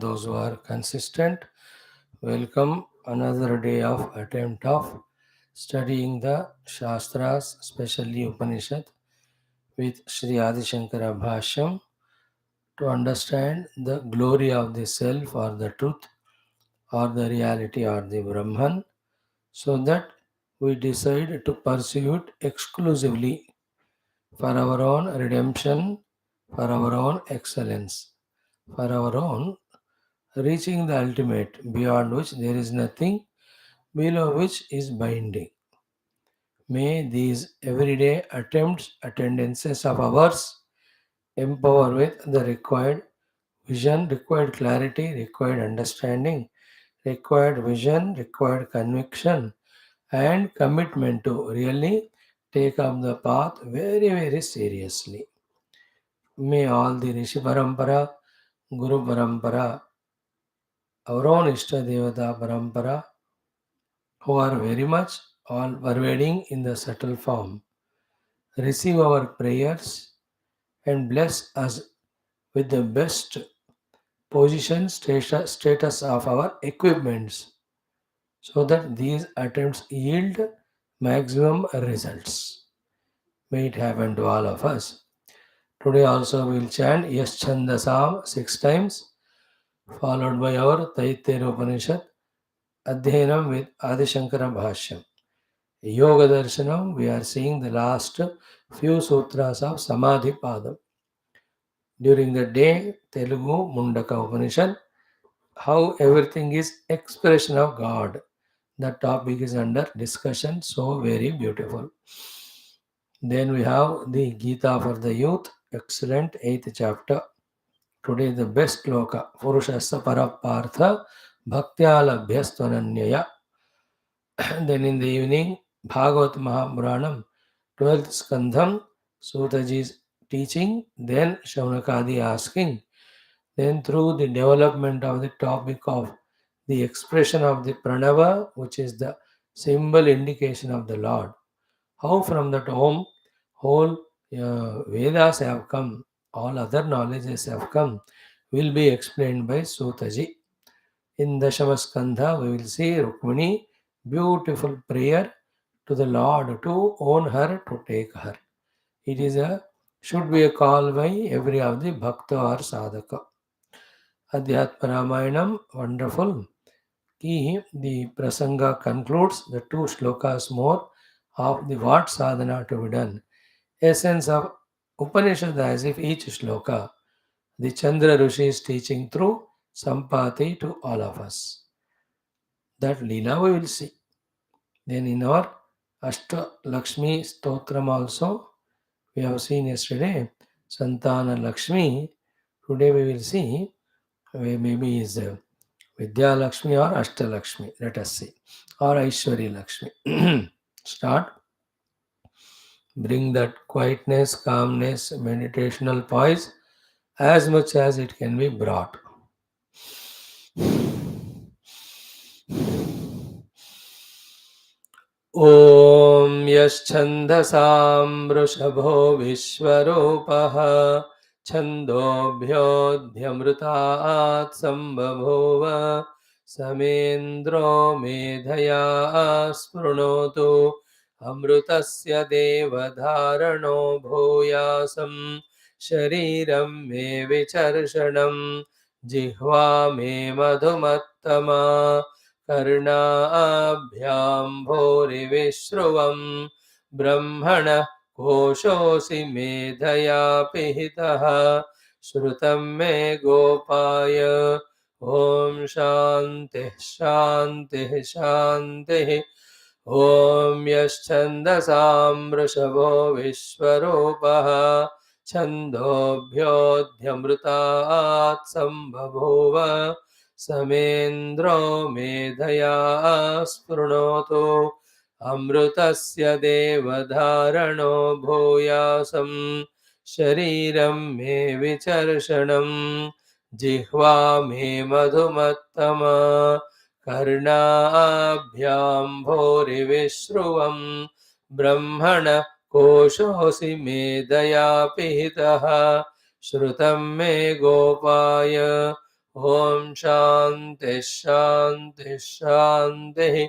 those who are consistent. Welcome another day of attempt of studying the Shastras, especially Upanishad, with Sri Adi Shankara Bhashyam to understand the glory of the self or the truth or the reality or the Brahman, so that we decide to pursue it exclusively for our own redemption, for our own excellence, for our own reaching the ultimate, beyond which there is nothing, below which is binding. May these everyday attempts, attendances of ours empower with the required vision, required clarity, required understanding, required vision, required conviction, and commitment to really take up the path very, very seriously. May all the Rishi Parampara, Guru Parampara, our own Ishta Devata Parampara, who are very much all pervading in the subtle form, receive our prayers and bless us with the best position status of our equipments so that these attempts yield maximum results. May it happen to all of us. Today also we will chant Yash Chandasam 6 times, followed by our Taittiriya Upanishad Adhyanam with Adi Shankara Bhashyam. Yoga Darshanam, we are seeing the last few sutras of Samadhi Padam. During the day, Telugu Mundaka Upanishad, how everything is expression of God. The topic is under discussion, so very beautiful. Then we have the Gita for the youth, excellent 8th chapter. Today the best loka, Purushasa Parapartha Bhaktyalabhyastvananyaya. Then in the evening, Bhagavat Mahabhuranam, 12th Skandham, Sutaji's teaching, then Shaunakadi asking, then through the development of the topic of the expression of the Pranava, which is the symbol indication of the Lord, how from that home whole Vedas have come, all other knowledges have come, will be explained by Sutaji. In Dashamaskandha, we will see Rukmini, beautiful prayer to the Lord to own her, to take her. It is a should be a call by every of the Bhakta or Sadhaka. Adhyatma Ramayanam, wonderful. The Prasanga concludes the 2 slokas more of the what sadhana to be done. Essence of Upanishad as if each sloka, the Chandra Rishi is teaching through Sampati to all of us. That Leela we will see. Then in our Ashta Lakshmi Stotram also, we have seen yesterday, Santana Lakshmi. Today we will see, maybe is Vidya Lakshmi or Ashta Lakshmi. Let us see. Or Aishwari Lakshmi. Start. Bring that quietness, calmness, meditational poise as much as it can be brought. ॐ यश्छन्दसां वृषभो विश्वरूपः छन्दोभ्योऽध्यमृतात् सम्बभूव समेन्द्रो मेधया स्पृणोतु अमृतस्य देवधारणो भूयासं शरीरं मे विचर्षणं जिह्वा मे मधुमत्तमा कर्णाभ्यां भूरिविश्रुवं ब्रह्मणः कोशोऽसि मेधया पिहितः श्रुतं मे गोपाय ॐ शान्तिः शान्तिः शान्तिः ॐ यश्छन्दसां वृषभो विश्वरूपः छन्दोभ्योऽध्यमृतात् सम्बभूव समेन्द्रो मेधया स्पृणोतु अमृतस्य देवधारणो भूयासं शरीरं मे विचर्षणं जिह्वा मे मधुमत्तमा कर्णाभ्यां भूरिविश्रुवं ब्रह्मणः कोशोऽसि मेधया पिहितः श्रुतं मे गोपाय Om Shanti Shanti Shanti.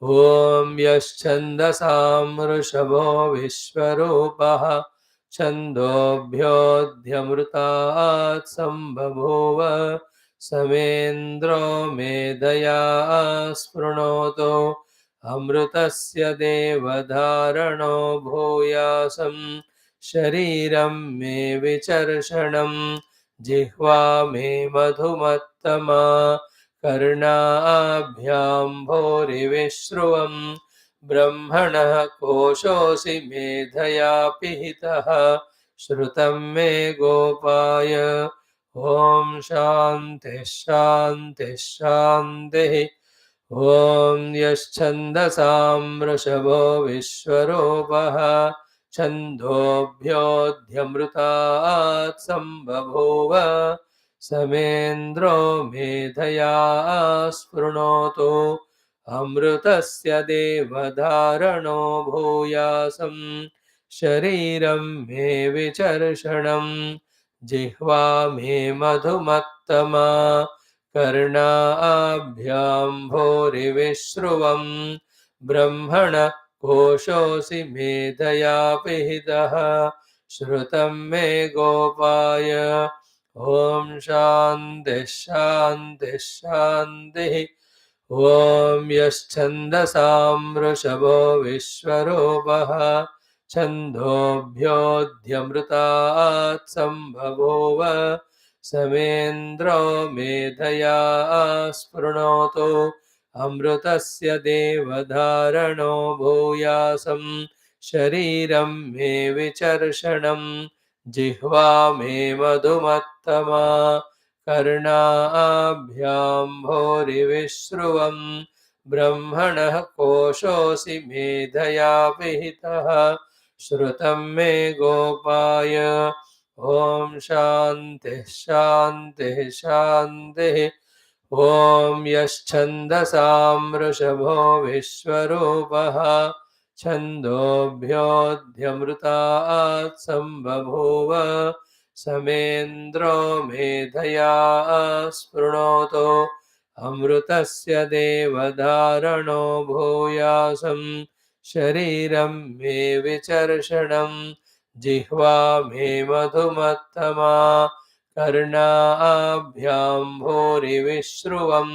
Om Yaschandasam Rishabho Vishwarupaha Chandobhyodhyamrutat Sambhavova Samendro Medaya Sprunoto Amrutasya Devadharano Bhuyasam Shariram Me Vicharshanam Jihva Me Madhumattama कर्णाभ्यां भूरिविश्रुवं ब्रह्मणः कोशोऽसि मेधया पिहितः श्रुतं मे गोपाय ॐ शान्तिः शान्तिः शान्तिः ॐ यश्छन्दसां वृषभो विश्वरूपः छन्दोभ्योऽध्यमृतात् सम्बभूव समेन्द्रो मेधया स्पृणोतु अमृतस्य देवधारणो भूयासं शरीरं मे विचर्षणं जिह्वा मे मधुमत्तमा कर्णाभ्यां भूरिविश्रुवं ब्रह्मण कोशोऽसि मेधया पिहितः श्रुतं मे गोपाय ॐ शान्तिः शान्तिः शान्तिः ॐ यश्छन्दसां वृषभो विश्वरूपः छन्दोभ्योऽध्यमृतात् सम्भवोव समेन्द्रो मेधया स्पृणोतु अमृतस्य देवधारणो भूयासं शरीरं मे विचर्षणं जिह्वा मे मधुमत्तमा कर्णाभ्यां भूरिविश्रुवं ब्रह्मणः कोशोऽसि मेधया पिहितः श्रुतं मे गोपाय ॐ शान्तिः शान्तिः शान्तिः ॐ यश्छन्दसां वृषभो विश्वरूपः छन्दोभ्योऽध्यमृतात् सम्बभूव समेन्द्रो मेधया स्पृणोतु अमृतस्य देवधारणो भूयासं शरीरं मे विचर्षणं जिह्वा मे मधुमत्तमा कर्णाभ्यां भूरिविश्रुवं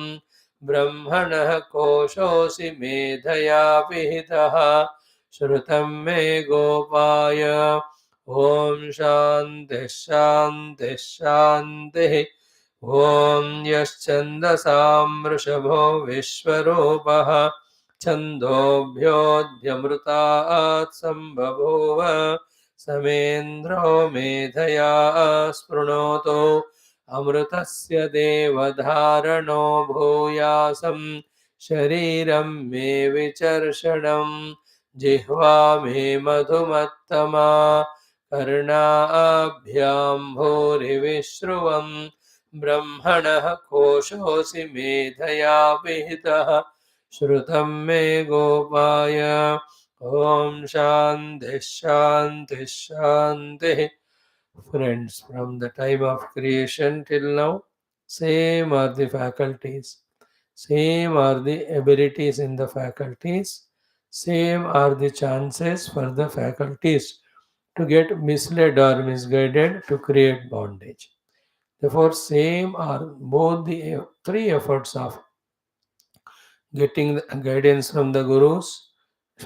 ब्रह्मणः कोशोऽसि मेधया पिहितः श्रुतं मे गोपाय ॐ शान्तिः शान्तिः शान्तिः ॐ यश्छन्दसां वृषभो विश्वरूपः छन्दोभ्योऽध्यमृतात् सम्बभूव समेन्द्रो मेधया स्पृणोतु अमृतस्य देवधारणो भूयासं शरीरं मे विचर्षणं जिह्वा मे मधुमत्तमा कर्णाभ्यां भूरिविश्रुवं ब्रह्मणः कोशोऽसि मेधया पिहितः श्रुतं मे गोपाय ॐ शान्तिः शान्तिः शान्तिः. Friends, from the time of creation till now, same are the faculties, same are the abilities in the faculties, same are the chances for the faculties to get misled or misguided to create bondage. Therefore, same are both the three efforts of getting the guidance from the gurus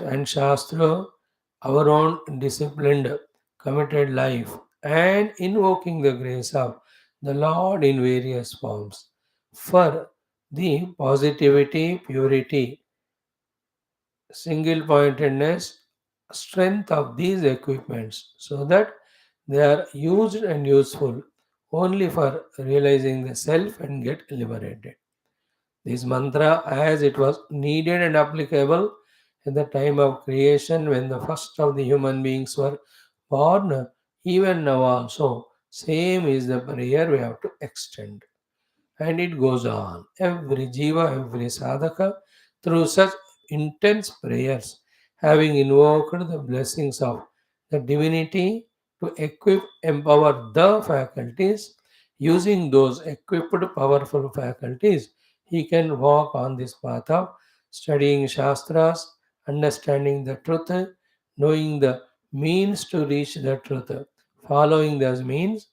and shastra, our own disciplined, committed life, and invoking the grace of the Lord in various forms for the positivity, purity, single pointedness, strength of these equipments so that they are used and useful only for realizing the self and get liberated. This mantra, as it was needed and applicable at the time of creation when the first of the human beings were born, even now also, same is the prayer we have to extend. And it goes on. Every jiva, every sadhaka, through such intense prayers, having invoked the blessings of the divinity to equip, empower the faculties, Using those equipped powerful faculties, he can walk on this path of studying Shastras, understanding the truth, knowing the means to reach the truth, following those means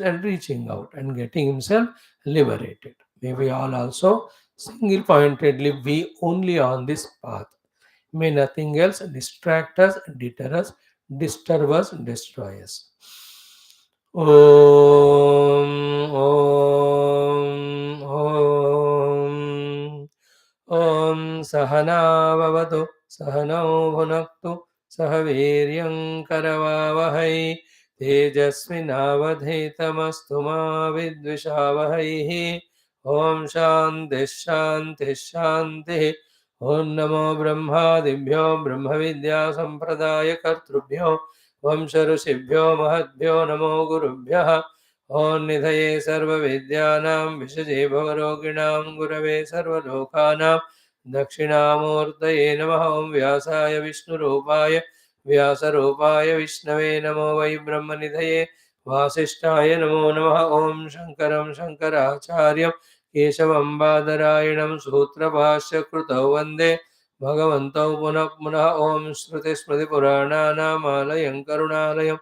and reaching out and getting himself liberated. May we all also single pointedly be only on this path. May nothing else distract us, deter us, disturb us, destroy us. Om, Om, Om. Om Sahana Vavatu Sahanau Bhunaktu Sahaviryam Karavavahai Tejasvinavadhitamastu ma Vidvishavahai. Om Shanti Shanti Shanti. Om Namo Brahma Dibhyo Brahma Vidya Sampradaya Kartrubhyo Vamsharusibhyo Mahadbhyo Namo Gurubhyaha. Om Nidhaye Sarva Vidyanam Vishaje Bhavaroginam Gurave Sarva Lokanam Dakshinamurtaye Namaha. Om Vyasaya Vishnurupaye Vyasarupaye Vishnave Namo Vai Brahmanidhaye Vasishtaya Namo Namaha. Om Shankaram Shankaracharyam Keshavam Badarayinam Sutra Bhashya Krutau Vande Bhagavantau Punah Punah. Om Shruti Smriti Purananam Alayam Karunalayam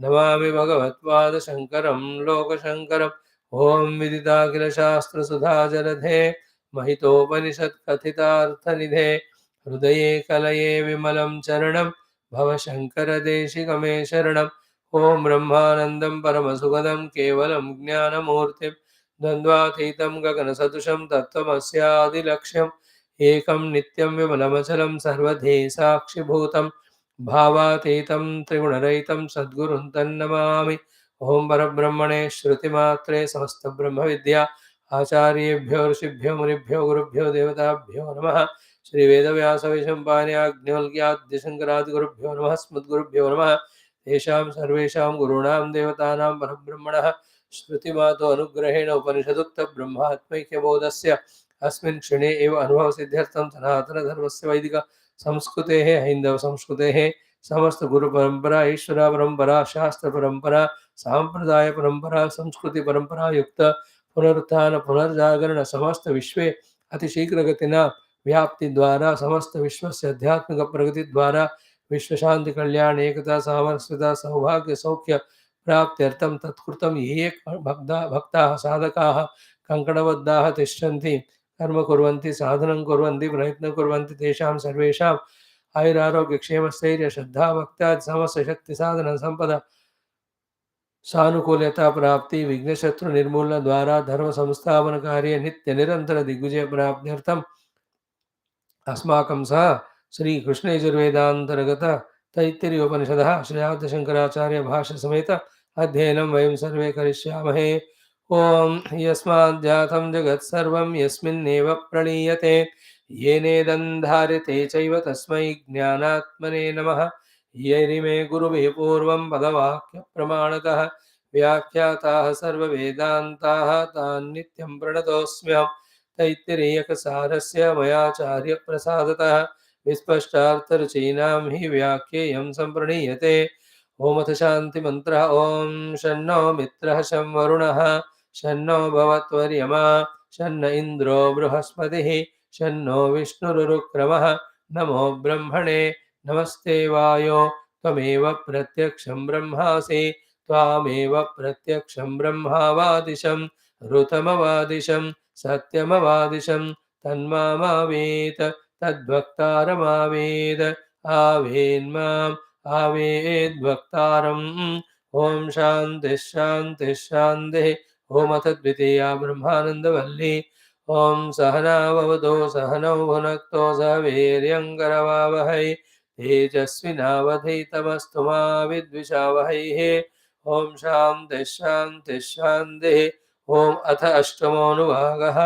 Namami Bhagavatpada Shankaram Lokashankaram. Om Viditakhila Shastra Sudha Jaladhe Mahitopanishad Kathitarthanidhe Hrudaye Kalaye Vimalam Charanam Bhava Shankara Deshikame Sharanam. Om Brahmanandam Paramasukadam Kevalam Jnanamurtim Dandvathitam Gaganasadusham Tattvamasyaadilakshyam Ekam Nityam Vimalamachalam Sarvadhe Sakshibhutam Bhavatetam Trigunaraitam Sadgurun Tannamami. Om Parabrahmane Shruti Matre Samasta Brahma Vidya Acharyebhyo Rishibhyo Munibhyo Gurubhyo Devatabhyo Namaha. Shri Vedavyasa Vishampanyagnyolgyadya Shankaradi Gurubhyo Namaha. Smudgurubhyo Namaha. Tesham Sarvesham Gurunam Devatanam Parabrahmanaha. Shruti Mato Anugrahena Upanishadukta Brahmatmaikya Bodhasya अस्मिन् क्षणे एव अनुभव सिद्ध्यर्थं सनातन धर्मस्य वैदिक संस्कृतेः हैंदव संस्कृतेः समस्त गुरु परंपरा ईश्वर परंपरा शास्त्र परंपरा सांप्रदाय परंपरा संस्कृति परंपरा युक्त पुनरुत्थान पुनर्जागरण समस्त विश्वे अतिशीघ्र गतिना व्याप्ति द्वारा समस्त विश्वस्य आध्यात्मिक प्रगति द्वारा विश्व शांति कल्याण एकता सामरस्यता सौभाग्य सौख्य प्राप्त्यर्थं तत्कृतं ये भक्ताः साधकाः कंकणबद्धाः तिष्ठन्ति कर्म कुर्वन्ति साधनं कुर्वन्ति प्रयत्नं कुर्वन्ति तेषां सर्वेषां आयुरारोग्य क्षेम स्थैर्य श्रद्धा भक्त्यादि समस्त शक्ति साधन संपदा सानुकूलता प्राप्ति विघ्नशत्रु निर्मूलन द्वारा धर्म संस्थापन कार्य नित्य निरंतर दिग्विजय प्राप्त्यर्थम अस्माकं सह श्री कृष्ण यजुर्वेदांतर्गत तैत्तिरीय उपनिषदः श्री आद्यशंकराचार्य भाष्य समेत अध्ययनं वयं सर्वे करिष्यामहे। ओम यस्माद्जातं जगत्सर्वं यस्मिन्नेव प्रणीयते येनेदन्धार्यते चैव तस्मै ज्ञानात्मने नमः। येरिमे गुरुभिः पूर्वं पदवाक्यप्रमाणतः व्याख्याताः सर्ववेदान्ताः तान् नित्यं प्रणतोऽस्म्यहम्। तैत्तिरीयकसारस्य मयाचार्यप्रसादतः विस्पष्टार्थरचयिनां हि व्याख्येयं सम्प्रणीयते। ओमथ शांति मंत्र ओम शन्नो मित्रः शं वरुणः शन्नो भवत्वर्यमा शन्न इंद्रो बृहस्पतिः शन्नो विष्णुरुक्रमः। नमो ब्रह्मणे नमस्ते वायो त्वमेव प्रत्यक्षं ब्रह्मासि त्वामेव प्रत्यक्षं ब्रह्मावादिशं ऋतमवादिशं सत्यमवादिशं तन्मामावेत तद्वक्तारमावेद आवेन्माम् आवेद्वक्तारम्। ओम शांति शांति शांति। ओम अथ द्वितीया ब्रह्मानंद वल्ली। ओम सहना भवतु सहनौ भुनक्तो सह वीर्यं करवावहै तेजस्विनावधीतमस्तु मा विद्विषावहैः। ओम शांति शांति शांति। ओम अथ अष्टमोऽनुभागः।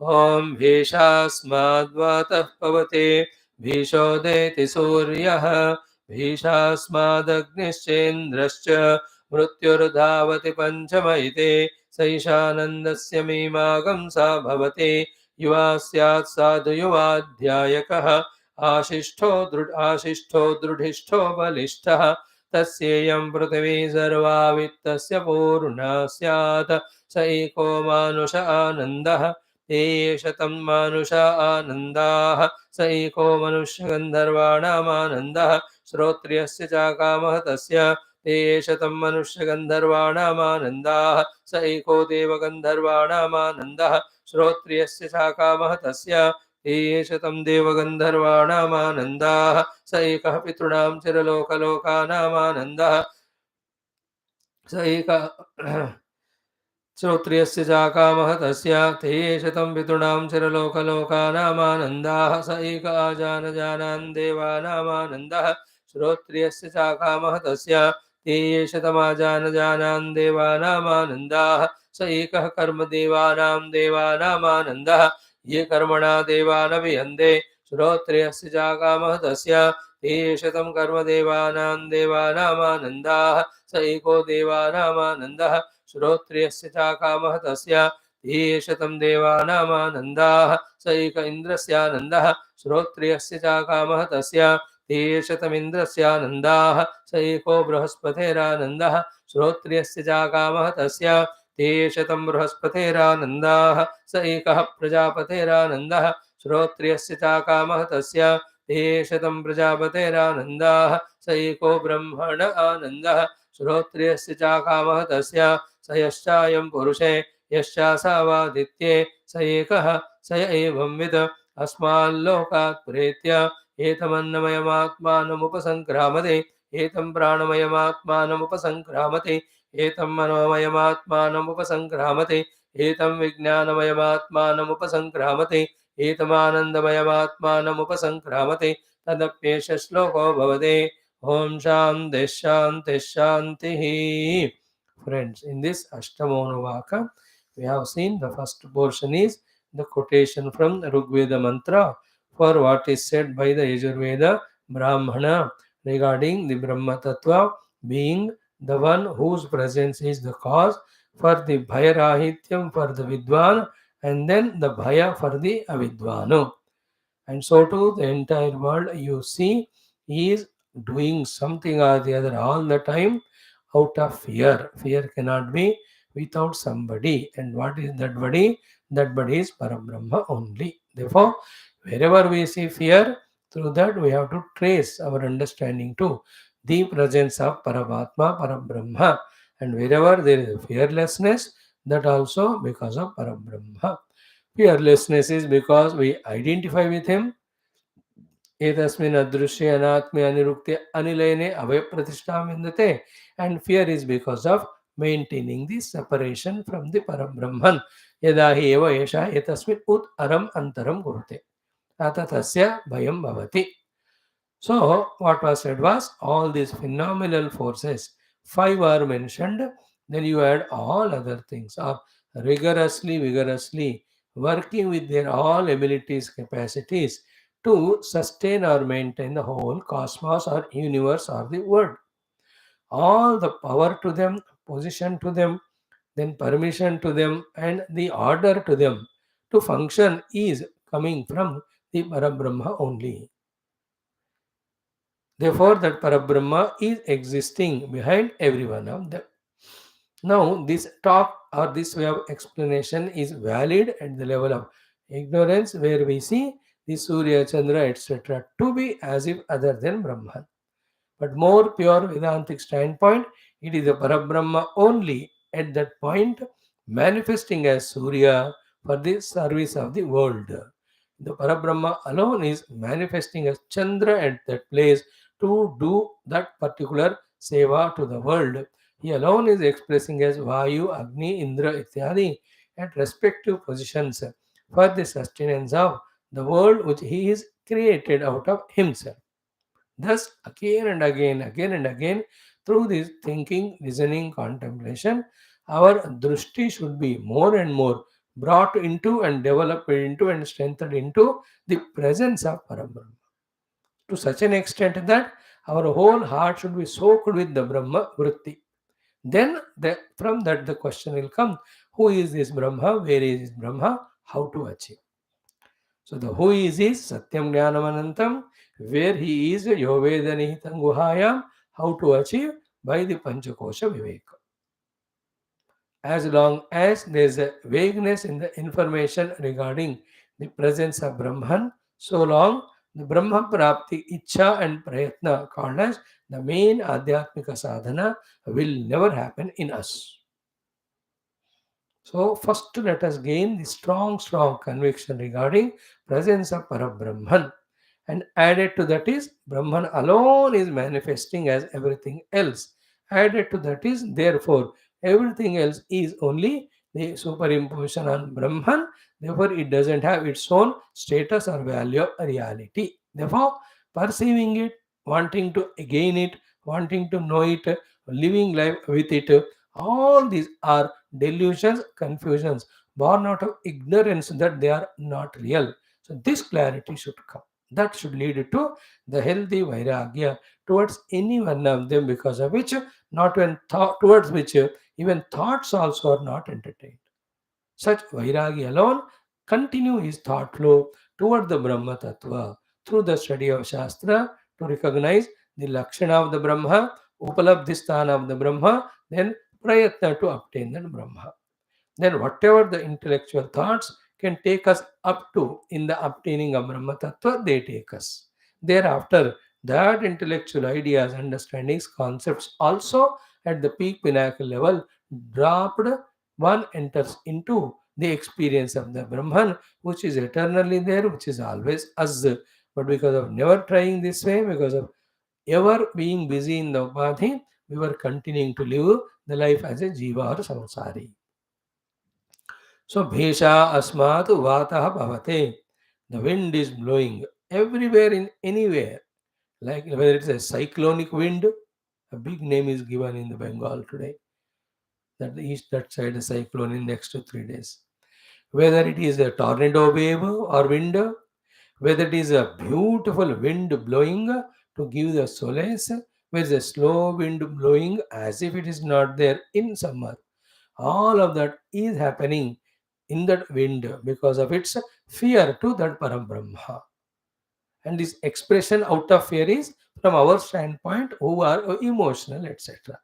ओम भीषास्माद्वातः पवते भीषोदेति सूर्यः भीषास्मादग्निश्चेन्द्रश्च मृत्युर्धावति पञ्चमयिते सैषानन्दस्य मीमांसा भवति युवा स्यात् साधु युवाध्यायकः आशिष्ठो दृढिष्ठो बलिष्ठः तस्येयं पृथिवी सर्वा वित्तस्य पूर्णा स्यात् स एको मानुष आनन्दः एष तं मानुष आनन्दाः स एको मनुष्यगन्धर्वाणामानन्दः श्रोत्रियस्य चाकामः तस्य एष तं मनुष्यगन्धर्वाणामानन्दाः स एको देवगन्धर्वाणामानन्दः श्रोत्रियस्य चाकामः तस्य एष तं देवगन्धर्वाणामानन्दाः स एकः पितॄणां चिरलोकलोकानामानन्दः स एकः श्रोत्रियस्य चाकामः तस्य ते शतं पितॄणां चिरलोकलोकानामानन्दाः स एक आजानजानान् देवानामानन्दः श्रोत्रियस्य चाकामः तस्य ते शतमाजानजानान् देवानामानन्दाः स एकः कर्मदेवानां देवानामानन्दः ये कर्मणा देवानभिहन्ते श्रोत्रियस्य चाकामः तस्य ते शतं कर्मदेवानां देवानामानन्दाः स एको देवानामानन्दः श्रोत्रियस्य चाकामः तस्य ते शतं देवानामानन्दाः स एक इन्द्रस्यानन्दः श्रोत्रियस्य चाकामः तस्य ते शतमिन्द्रस्यानन्दाः स एको बृहस्पतेरानन्दः श्रोत्रियस्य चाकामः तस्य ते शतं बृहस्पतेरानन्दाः स एकः प्रजापतेरानन्दः श्रोत्रियस्य चाकामः तस्य ते शतं प्रजापतेरानन्दाः स एको ब्रह्मण आनन्दः श्रोत्रियस्य चाकामः तस्य स यश्चायं पुरुषे यश्चासावादित्ये स एकः स एवंविद अस्माल्लोकात् प्रेत्य एतमन्नमयमात्मानमुपसङ्क्रामते एतं प्राणमयमात्मानमुपसङ्क्रामते एतं मनोमयमात्मानमुपसङ्क्रामते एतं विज्ञानमयमात्मानमुपसङ्क्रामते एतमानन्दमयमात्मानमुपसङ्क्रामते तदप्येष श्लोको भवति Om Shanti Shanti Shanti. Friends, in this Ashtamonuvaka, we have seen the first portion is the quotation from the Rigveda mantra for what is said by the Yajurveda Brahmana regarding the Brahma Tattva being the one whose presence is the cause for the Bhayarahityam for the Vidwan and then the Bhaya for the Avidvanu. And so too the entire world you see is doing something or the other all the time out of fear. Fear cannot be without somebody. And what is that body? That body is Parabrahma only. Therefore, wherever we see fear, through that we have to trace our understanding to the presence of Paramatma, Parabrahma. And wherever there is fearlessness, that also because of Parabrahma. Fearlessness is because we identify with him. एतस्मिन् अदृश्ये अनात्मे अनिरुक्ते अनिलयने अभयप्रतिष्ठां विन्दते and fear is because of maintaining the separation from the Parabrahman यदा हि एव एषः एतस्मिन् उत् अरम् अन्तरं कुरुते अतः तस्य भयं भवति. So what was said was all these phenomenal forces, 5 are mentioned, then you add all other things are vigorously working with their all abilities, capacities to sustain or maintain the whole cosmos or universe or the world. All the power to them, position to them, then permission to them, and the order to them to function is coming from the Parabrahma only. Therefore, that Parabrahma is existing behind every one of them. Now, this talk or this way of explanation is valid at the level of ignorance, where we see the Surya, Chandra, etc. to be as if other than Brahman. But more pure Vedantic standpoint, it is the Parabrahma only at that point manifesting as Surya for the service of the world. The Parabrahma alone is manifesting as Chandra at that place to do that particular seva to the world. He alone is expressing as Vayu, Agni, Indra, Ityadi at respective positions for the sustenance of the world which he is created out of himself. Thus, again and again, through this thinking, listening, contemplation, our drushti should be more and more brought into and developed into and strengthened into the presence of Parabrahma. To such an extent that our whole heart should be soaked with the Brahma Vritti. Then from that the question will come, who is this Brahma, where is this Brahma, how to achieve. So the who is Satyam Jnanam Anantam, where he is Yoveda Nihitam Guhayam, How to achieve? By the Panchakosha Viveka. As long as there is a vagueness in the information regarding the presence of Brahman, so long the Brahma Prapti Icha and Prayatna, called as the main Adhyatmika sadhana, will never happen in us. So first let us gain the strong conviction regarding presence of Parabrahman, and added to that is Brahman alone is manifesting as everything else. Added to that is therefore everything else is only the superimposition on Brahman, therefore it doesn't have its own status or value of reality. Therefore, perceiving it, wanting to gain it, wanting to know it, living life with it, all these are delusions, confusions, born out of ignorance that they are not real. So this clarity should come. That should lead to the healthy vairagya towards any one of them, because of which not when thought towards which even thoughts also are not entertained. Such vairagi alone continue his thought flow toward the Brahma Tattva through the study of Shastra to recognize the Lakshana of the Brahma, Upalabdhisthana of the Brahma, then Prayatna to obtain the Brahma. Then whatever the intellectual thoughts can take us up to in the obtaining of Brahma Tattva, they take us. Thereafter, that intellectual ideas, understandings, concepts also at the peak pinnacle level dropped, one enters into the experience of the Brahman, which is eternally there, which is always us. But because of never trying this way, because of ever being busy in the upadhi, we were continuing to live the life as a jiva or samsari. So bhesha asmat vatah bhavate. The wind is blowing everywhere in anywhere. Like whether it's a cyclonic wind, a big name is given in the Bengal today. That the east that side a cyclone in next to 3 days. Whether it is a tornado wave or wind, whether it is a beautiful wind blowing to give the solace, whether it's a slow wind blowing as if it is not there in summer. All of that is happening in that wind because of its fear to that Parabrahma. And this expression out of fear is from our standpoint who are emotional, etc.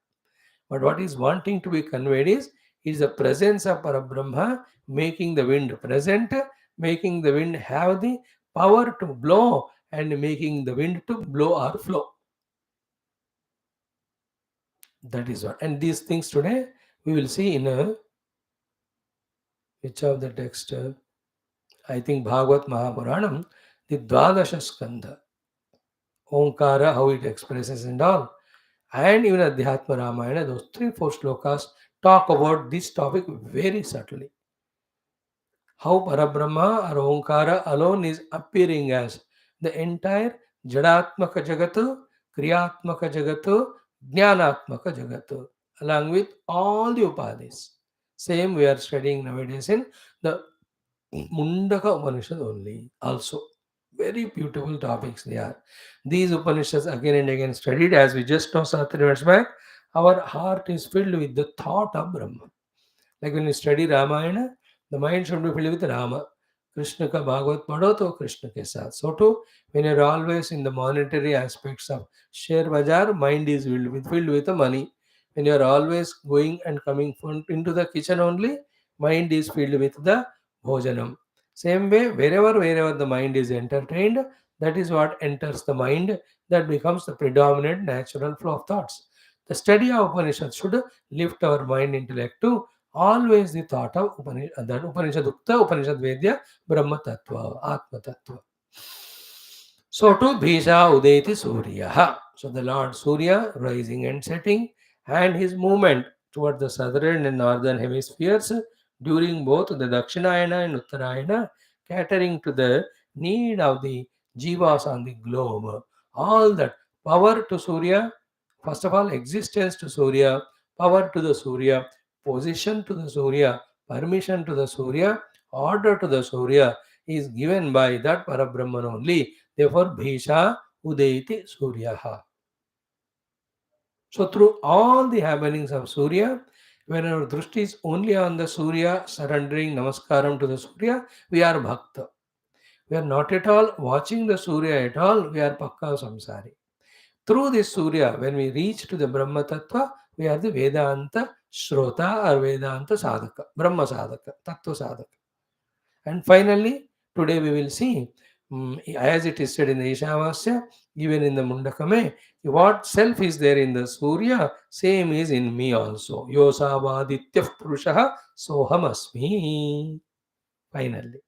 But what is wanting to be conveyed is the presence of Parabrahma making the wind present, making the wind have the power to blow, and making the wind to blow or flow. That is what. And these things today we will see in which of the text? I think Bhagavad Mahapuranam, the Dvadasha Skandha, Omkara, how it expresses and all. And even Adhyatma Ramayana, those 3 4 slokas talk about this topic very subtly. How Parabrahma or Omkara alone is appearing as the entire Jadatmaka Jagatu, Kriyatmaka Jagatu, Jnanatmaka Jagatu, along with all the Upadhis. Same we are studying nowadays in the Mundaka Upanishad only, also. Very beautiful topics they are. These Upanishads again and again studied, as we just know, saw 3 minutes back. Our heart is filled with the thought of Brahma. Like when you study Ramayana, the mind should be filled with Rama. Krishna ka Bhagavat padho to Krishna ke saath. So too, when you're always in the monetary aspects of share bazaar, mind is filled with the money. When you're always going and coming into the kitchen only, mind is filled with the bhojanam. Same way, wherever the mind is entertained, that is what enters the mind, that becomes the predominant natural flow of thoughts. The study of Upanishad should lift our mind intellect to always the thought of Upanishad, that Upanishad Ukta, Upanishad Vedya, Brahma Tattva, Atma Tattva. So to Bhisha Udeti Surya. So the Lord Surya rising and setting, and his movement toward the southern and northern hemispheres during both the Dakshinayana and Uttarayana, catering to the need of the jivas on the globe. All that power to Surya, first of all, existence to Surya, power to the Surya, position to the Surya, permission to the Surya, order to the Surya is given by that Parabrahman only. Therefore, Bhisha Udayati Suryaha. So, through all the happenings of Surya, when our drishti is only on the Surya, surrendering namaskaram to the Surya, we are bhakta. We are not at all watching the Surya at all, we are pakka samsari. Through this Surya, when we reach to the Brahma Tattva, we are the Vedanta Shrota or Vedanta Sadhaka, Brahma Sadhaka, Tattva Sadhaka. And finally, today we will see, as it is said in the Ishavasya, even in the Mundakame, what self is there in the Surya, same is in me also. Yosavaditya Purushaha Sohamasmi. Finally.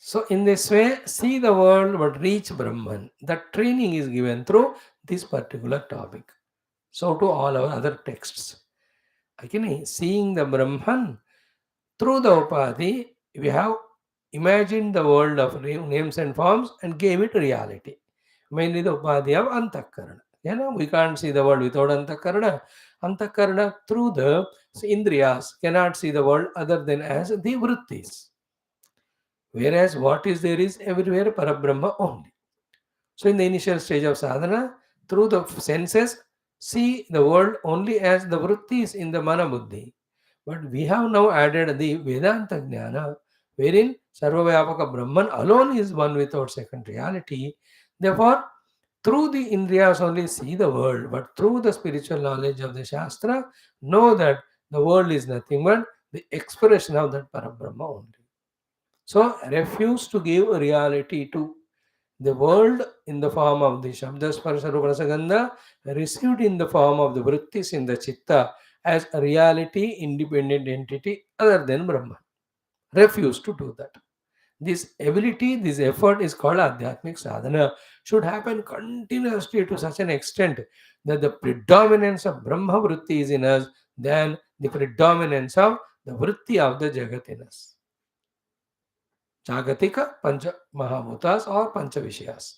So, in this way, see the world but reach Brahman. That training is given through this particular topic. So, to all our other texts. Again, seeing the Brahman through the Upadhi, we have imagined the world of names and forms and gave it reality. Mainly the Upadhi of Antakarana. We can't see the world without Antakarana. Antakarana through the Indriyas cannot see the world other than as the Vrittis. Whereas what is there is everywhere Parabrahma only. So in the initial stage of sadhana, through the senses, see the world only as the vrittis in the mana buddhi. But we have now added the Vedanta Jnana, wherein Sarvavayapaka Brahman alone is one without second reality. Therefore, through the Indriyas only see the world, but through the spiritual knowledge of the Shastra, know that the world is nothing but the expression of that Parabrahma only. So, refuse to give reality to the world in the form of the Shabda Sparsha Rupa Rasa Gandha, received in the form of the Vrittis in the Chitta as a reality, independent entity other than Brahman. Refuse to do that. This ability, this effort is called Adhyatmic Sadhana, should happen continuously to such an extent that the predominance of Brahma Vritti is in us than the predominance of the Vritti of the Jagat in us. जागतिक पंच महाभूतास और पंच विषयास.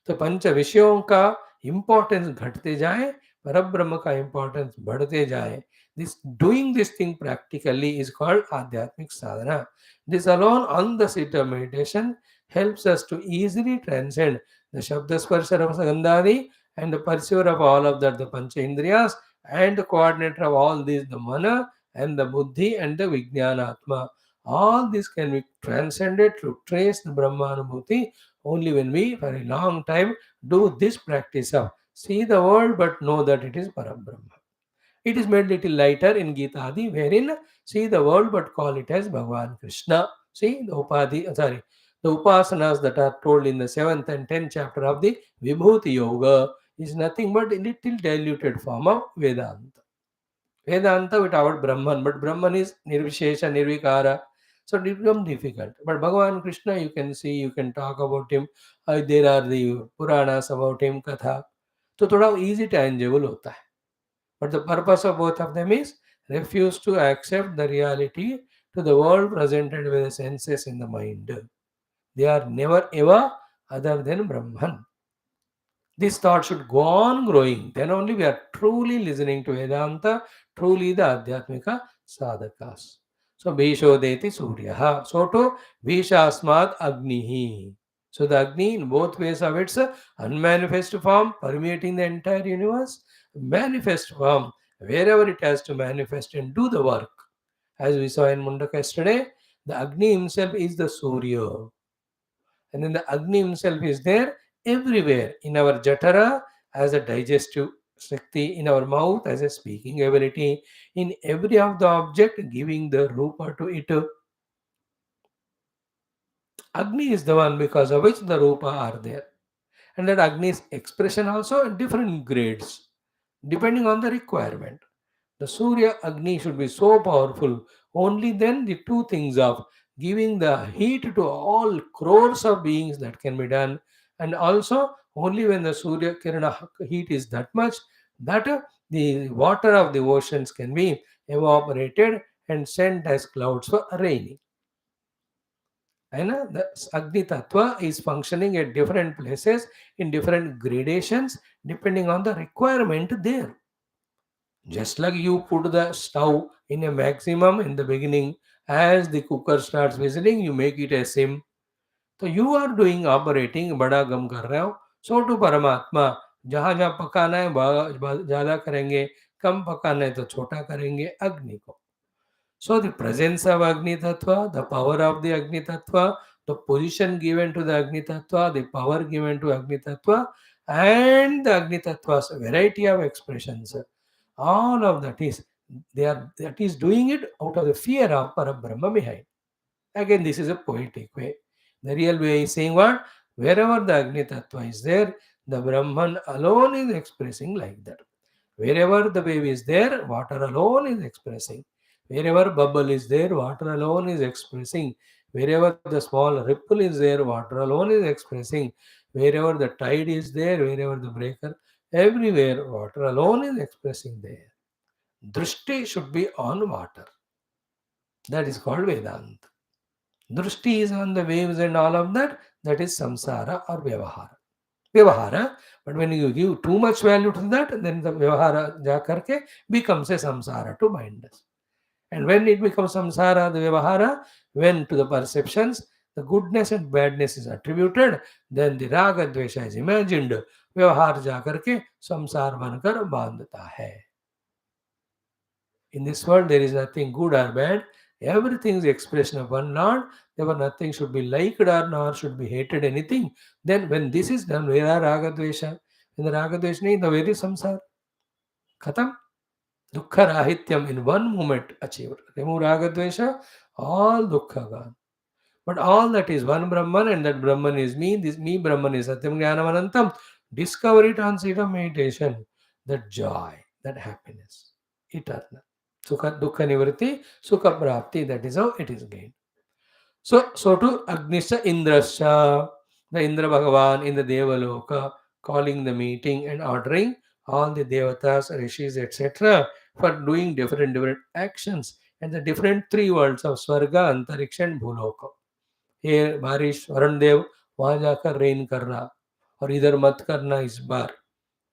तो पंच विषयों का importance घटते जाए, परब्रह्म का importance बढ़ते जाए. This doing this thing practically is called Adhyatmic Sadhana. This alone on the seat of meditation helps us to easily transcend the Shabda Sparsha Rasa Gandhadi and the pursuer of all of that, the Pancha Indriyas, and the coordinator of all these, the Mana and the Buddhi and the Vijnanatma. All this can be transcended to trace the Brahmanubhuti only when we, for a long time, do this practice of see the world but know that it is Parabrahma. It is made little lighter in Gita Adi, wherein see the world but call it as Bhagavan Krishna. See the the upasanas that are told in the 7th and 10th chapter of the Vibhuti Yoga is nothing but a little diluted form of Vedanta. Vedanta without Brahman, but Brahman is Nirvishesha, Nirvikara. So it becomes difficult. But Bhagavan Krishna, you can see, you can talk about him. There are the Puranas about him, Katha. So thoda easy tangible hota hai. But the purpose of both of them is refuse to accept the reality to the world presented by the senses in the mind. They are never ever other than Brahman. This thought should go on growing. Then only we are truly listening to Vedanta, truly the Adhyatmika sadhakas. So, Bhishodeti Suryaha. So, to Bhishasmat Agnihi. So, the Agni in both ways of its unmanifest form, permeating the entire universe, manifest form, wherever it has to manifest and do the work. As we saw in Mundaka yesterday, the Agni himself is the Surya. And then the Agni himself is there everywhere in our Jatara as a digestive Shakti, in our mouth as a speaking ability, in every of the object giving the Rupa to it. Agni is the one because of which the Rupa are there. And that Agni's expression also in different grades, depending on the requirement. The Surya Agni should be so powerful. Only then the two things of giving the heat to all crores of beings that can be done. And also only when the Surya Kirana heat is that much that the water of the oceans can be evaporated and sent as clouds for raining. And the Agni Tattva is functioning at different places in different gradations depending on the requirement there. Just like you put the stove in a maximum in the beginning, as the cooker starts whistling, you make it a sim. So you are doing operating, बड़ा गम कर रहे हो. So to परमात्मा, जहाँ जहाँ पकाना है ज़्यादा करेंगे, कम पकाना है तो छोटा करेंगे अग्नि को. So the presence of Agni Tattva, the power of the Agni Tattva, The position given to the Agni Tattva, the power given to Agni Tattva, and the Agni Tattva's variety of expressions. All of that is that is doing it out of the fear of Parabrahma behind. Again, this is a poetic way. The real way is saying what? Wherever the Agni Tattva is there, the Brahman alone is expressing like that. Wherever the wave is there, water alone is expressing. Wherever bubble is there, water alone is expressing. Wherever the small ripple is there, water alone is expressing. Wherever the tide is there, wherever the breaker, everywhere water alone is expressing there. Drishti should be on water. That is called Vedanta. Drishti is on the waves and all of that. That is samsara or vyavahara. Vyavahara, but when you give too much value to that, then the vyavahara ja karke becomes a samsara to bind us. And when it becomes samsara, the vyavahara, when to the perceptions, the goodness and badness is attributed, then the raga dvesha is imagined. Vyavahar ja karke samsar bankar bandhta hai. In this world, there is nothing good or bad. Everything is expression of one Lord. Therefore, nothing should be liked or nor should be hated anything. Then, when this is done, where are raga dvesha? When the raga dvesha nahi, the very samsara. Khatam. Dukkha rahityam in one moment achieved. Remove raga dvesha, all dukkha gone. But all that is one Brahman, and that Brahman is me. This me Brahman is Satyam Jnanam Anantam. Discover it on seat of meditation. That joy, that happiness, eternal. Sukha Dukkha Nivritti, Sukha Prapti, that is how it is gained. So to Agnisha Indrasha, the Indra Bhagavan in the Devaloka, calling the meeting and ordering all the Devatas, Rishis, etc. for doing different actions and the different three worlds of Swarga, Antariksha and Bhuloka. ये बारिश वरुण देव वहां जाकर rain करना और इधर मत करना इस बार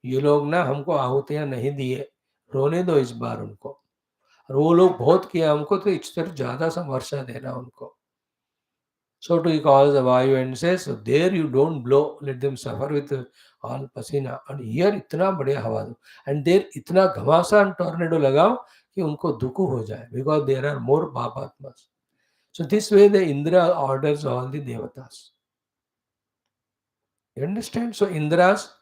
ये लोग ना हमको आहुतियां नहीं दिए रोने दो इस बार उनको और वो लोग बहुत किया हमको तो इस तरह ज्यादा सा वर्षा देना उनको so to he calls the vayu and says so there you don't blow let them suffer with all pasina and here इतना बढ़िया हवा दो and there इतना घमासान टॉर्नेडो लगाओ कि उनको दुख हो जाए because there are more पापात्mas. So this way the Indra orders all the devatas. You understand? So Indra's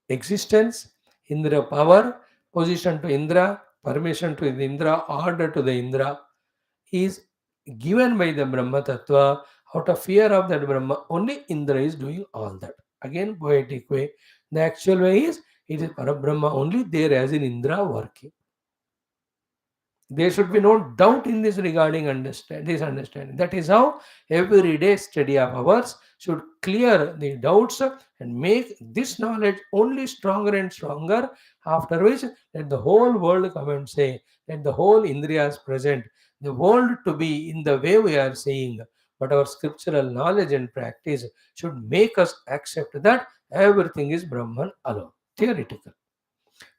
existence, Indra power, position to Indra, permission to the Indra, order to the Indra is given by the Brahma Tattva. Out of fear of that Brahma, only Indra is doing all that. Again, poetic way. The actual way is it is Parabrahma only there as in Indra working. There should be no doubt in this regarding this understanding. That is how everyday study of ours should clear the doubts and make this knowledge only stronger and stronger. After which, let the whole world come and say, let the whole Indriyas present, the world to be in the way we are saying. But our scriptural knowledge and practice should make us accept that everything is Brahman alone, theoretical.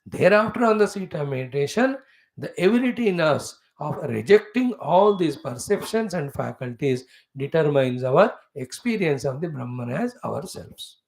Thereafter, on the seat of meditation, the ability in us of rejecting all these perceptions and faculties determines our experience of the Brahman as ourselves.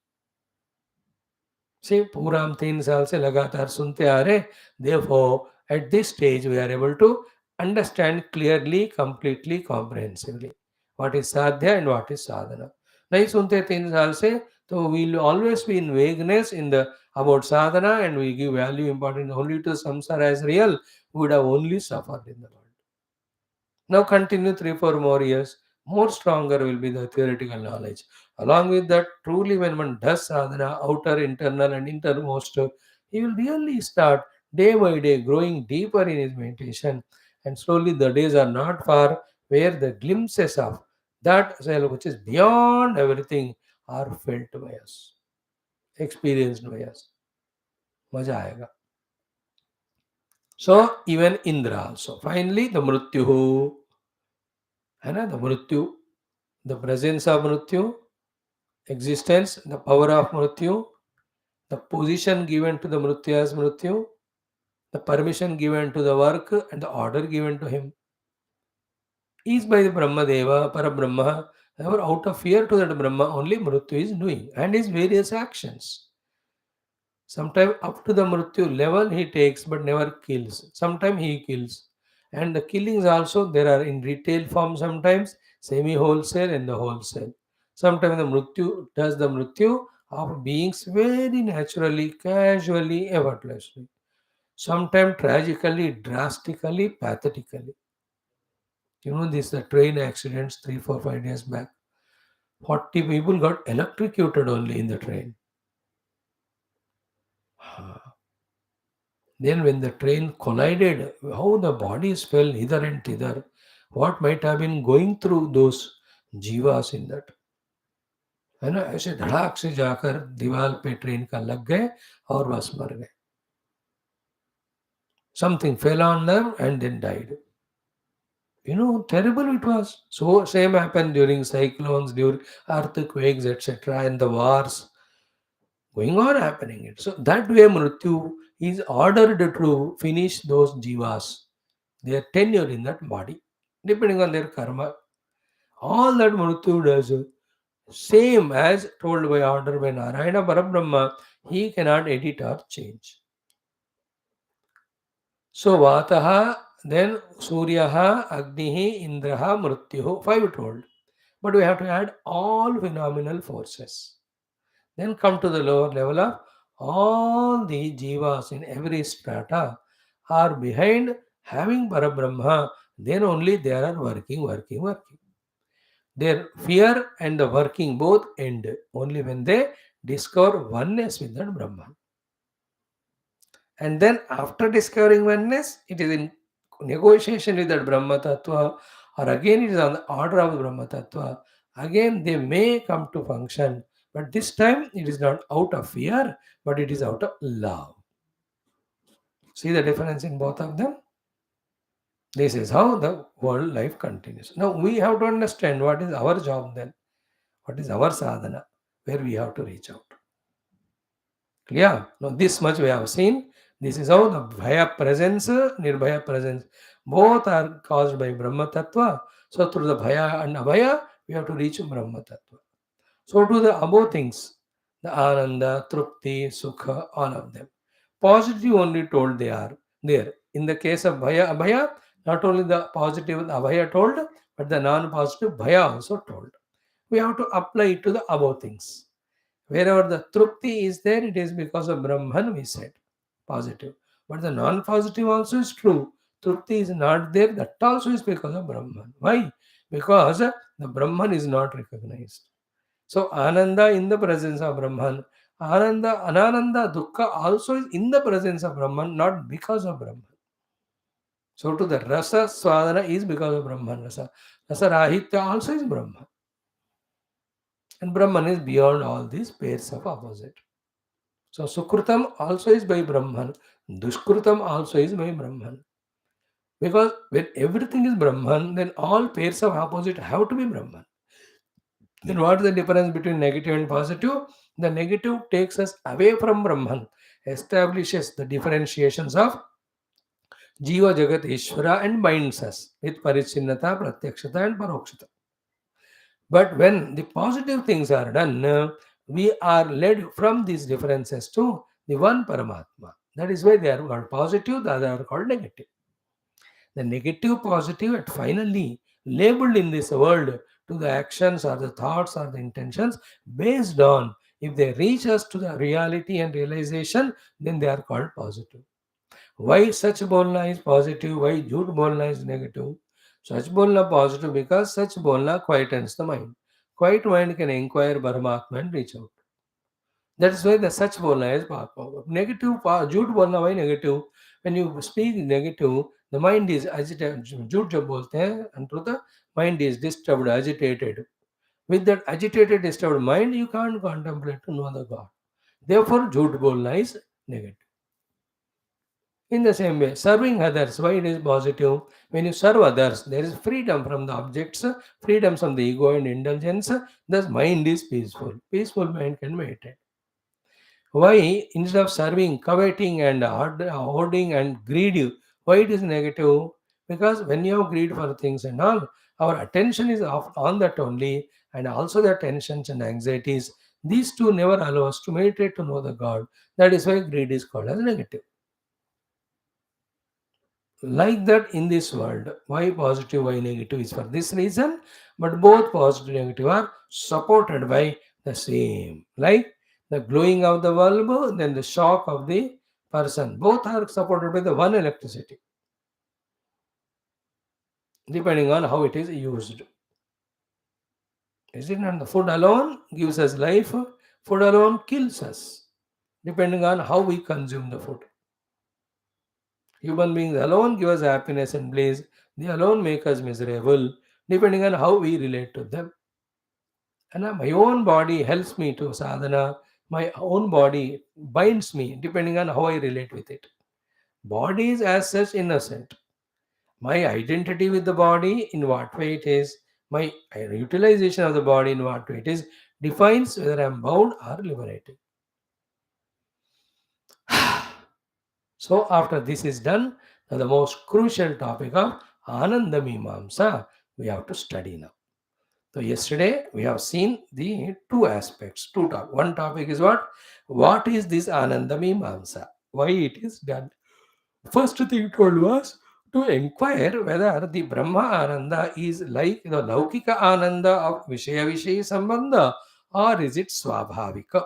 See, पूरा हम 3 साल से लगातार सुनते आ रहे. Therefore, at this stage, we are able to understand clearly, completely, comprehensively what is sadhya and what is sadhana. नहीं सुनते 3 साल से तो we will always be in vagueness in the about sadhana and we give value importance only to samsara as real. We would have only suffered in the world. Now continue 3-4 more years. More stronger will be the theoretical knowledge. Along with that, truly when one does sadhana, outer, internal, and innermost, he will really start day by day growing deeper in his meditation. And slowly the days are not far where the glimpses of that self, which is beyond everything, are felt by us, experienced by us. मजा आएगा. So even Indra also. Finally, the Mrityu. है ना, the Mrityu, the presence of Mrityu, existence, the power of Mrityu, the position given to the Mrityu as Mrityu, the permission given to the work and the order given to him is by the Brahma Deva, Parabrahma. However, out of fear to that Brahma, only Mrityu is doing and his various actions. Sometimes up to the Mrityu level he takes but never kills. Sometimes he kills. And the killings also, there are in retail form sometimes, semi wholesale and the wholesale. Sometimes the mrityu does the mrityu of beings very naturally, casually, effortlessly. Sometimes tragically, drastically, pathetically. This the train accidents 3, 4, 5 days back. 40 people got electrocuted only in the train. Then when the train collided, how the bodies fell hither and thither. What might have been going through those jivas in that? है ना, ऐसे धड़ाक से जाकर दीवार पे train का लग गए और बस मर गए. Something fell on them and then died. Terrible it was. So same happened during cyclones, during earthquakes, etc., and the wars going on happening. So that way Mrityu is ordered to finish those jivas, their tenure in that body, depending on their karma. All that Mrityu does, same as told by order by Narayana Parabrahma, he cannot edit or change. So Vataha, then Suryaha, Agnihi, Indraha, Mrityuhu, 5 told. But we have to add all phenomenal forces. Then come to the lower level of all the jivas in every strata are behind having Parabrahma. Then only they are working, working, working. Their fear and the working both end only when they discover oneness with that Brahman. And then after discovering oneness, it is in negotiation with that Brahma Tattva, or again it is on the order of Brahma Tattva. Again they may come to function, but this time it is not out of fear, but it is out of love. See the difference in both of them? This is how the world life continues. Now we have to understand what is our job then, what is our sadhana, where we have to reach out. Yeah, now this much we have seen. This is how the Bhaya presence, Nirbhaya presence, both are caused by Brahma Tattva. So through the Bhaya and Abhaya, we have to reach Brahma Tattva. So to the above things, the Ananda, Trupti, Sukha, all of them. Positive only told they are there. In the case of Bhaya, Abhaya, not only the positive Abhaya told, but the non-positive Bhaya also told. We have to apply it to the above things. Wherever the trupti is there, it is because of Brahman, we said. Positive. But the non positive also is true. Trupti is not there, that also is because of Brahman. Why? Because the Brahman is not recognized. So, Ananda in the presence of Brahman, Ananda, Dukkha also is in the presence of Brahman, not because of Brahman. So, to the Rasa Swadhana is because of Brahman. Rasa Rahitya also is Brahman. And Brahman is beyond all these pairs of opposite. So Sukrutam also is by Brahman. Dushkrutam also is by Brahman. Because when everything is Brahman, then all pairs of opposite have to be Brahman. Then what is the difference between negative and positive? The negative takes us away from Brahman, establishes the differentiations of Jiva Jagat Ishvara and binds us with Parichinnata, Pratyakshata and Parokshata. But when the positive things are done, we are led from these differences to the one Paramatma. That is why they are called positive, the other are called negative. The negative, positive, and finally labeled in this world to the actions or the thoughts or the intentions based on if they reach us to the reality and realization, then they are called positive. Why such bolna is positive? Why jhoot bolna is negative? Such bolna positive because such bolna quietens the mind. Quiet mind can inquire Paramatma and reach out. That is why the such bolna is power. Negative, jhoot bolna, why negative? When you speak negative, the mind is agitated. Jhoot jab bolte hain, and to the mind is disturbed, agitated. With that agitated, disturbed mind, you can't contemplate to know the God. Therefore, jhoot bolna is negative. In the same way, serving others, why it is positive? When you serve others, there is freedom from the objects, freedom from the ego and indulgence, thus mind is peaceful. Peaceful mind can meditate. Why instead of serving, coveting and hoarding and greed, why it is negative? Because when you have greed for things and all, our attention is on that only, and also the tensions and anxieties. These two never allow us to meditate to know the God. That is why greed is called as negative. like that in this world. Why positive, why negative is for this reason, but both positive and negative are supported by the same. Like the glowing of the bulb, then the shock of the person. Both are supported by the one electricity, depending on how it is used. Is it not? The food alone gives us life, food alone kills us, depending on how we consume the food. Human beings alone give us happiness and bliss. They alone make us miserable, depending on how we relate to them. And my own body helps me to sadhana. My own body binds me, depending on how I relate with it. Body is as such innocent. My identity with the body, in what way it is, my utilization of the body, in what way it is, defines whether I am bound or liberated. So, after this is done, now the most crucial topic of Ananda Meemamsa we have to study now. So, yesterday we have seen the two aspects, two topics. One topic is what? What is this Ananda Meemamsa? Why it is done? First thing told was to inquire whether the Brahma Ananda is like the Laukika Ananda of Vishaya Vishayi Sambandha, or is it Swabhavika?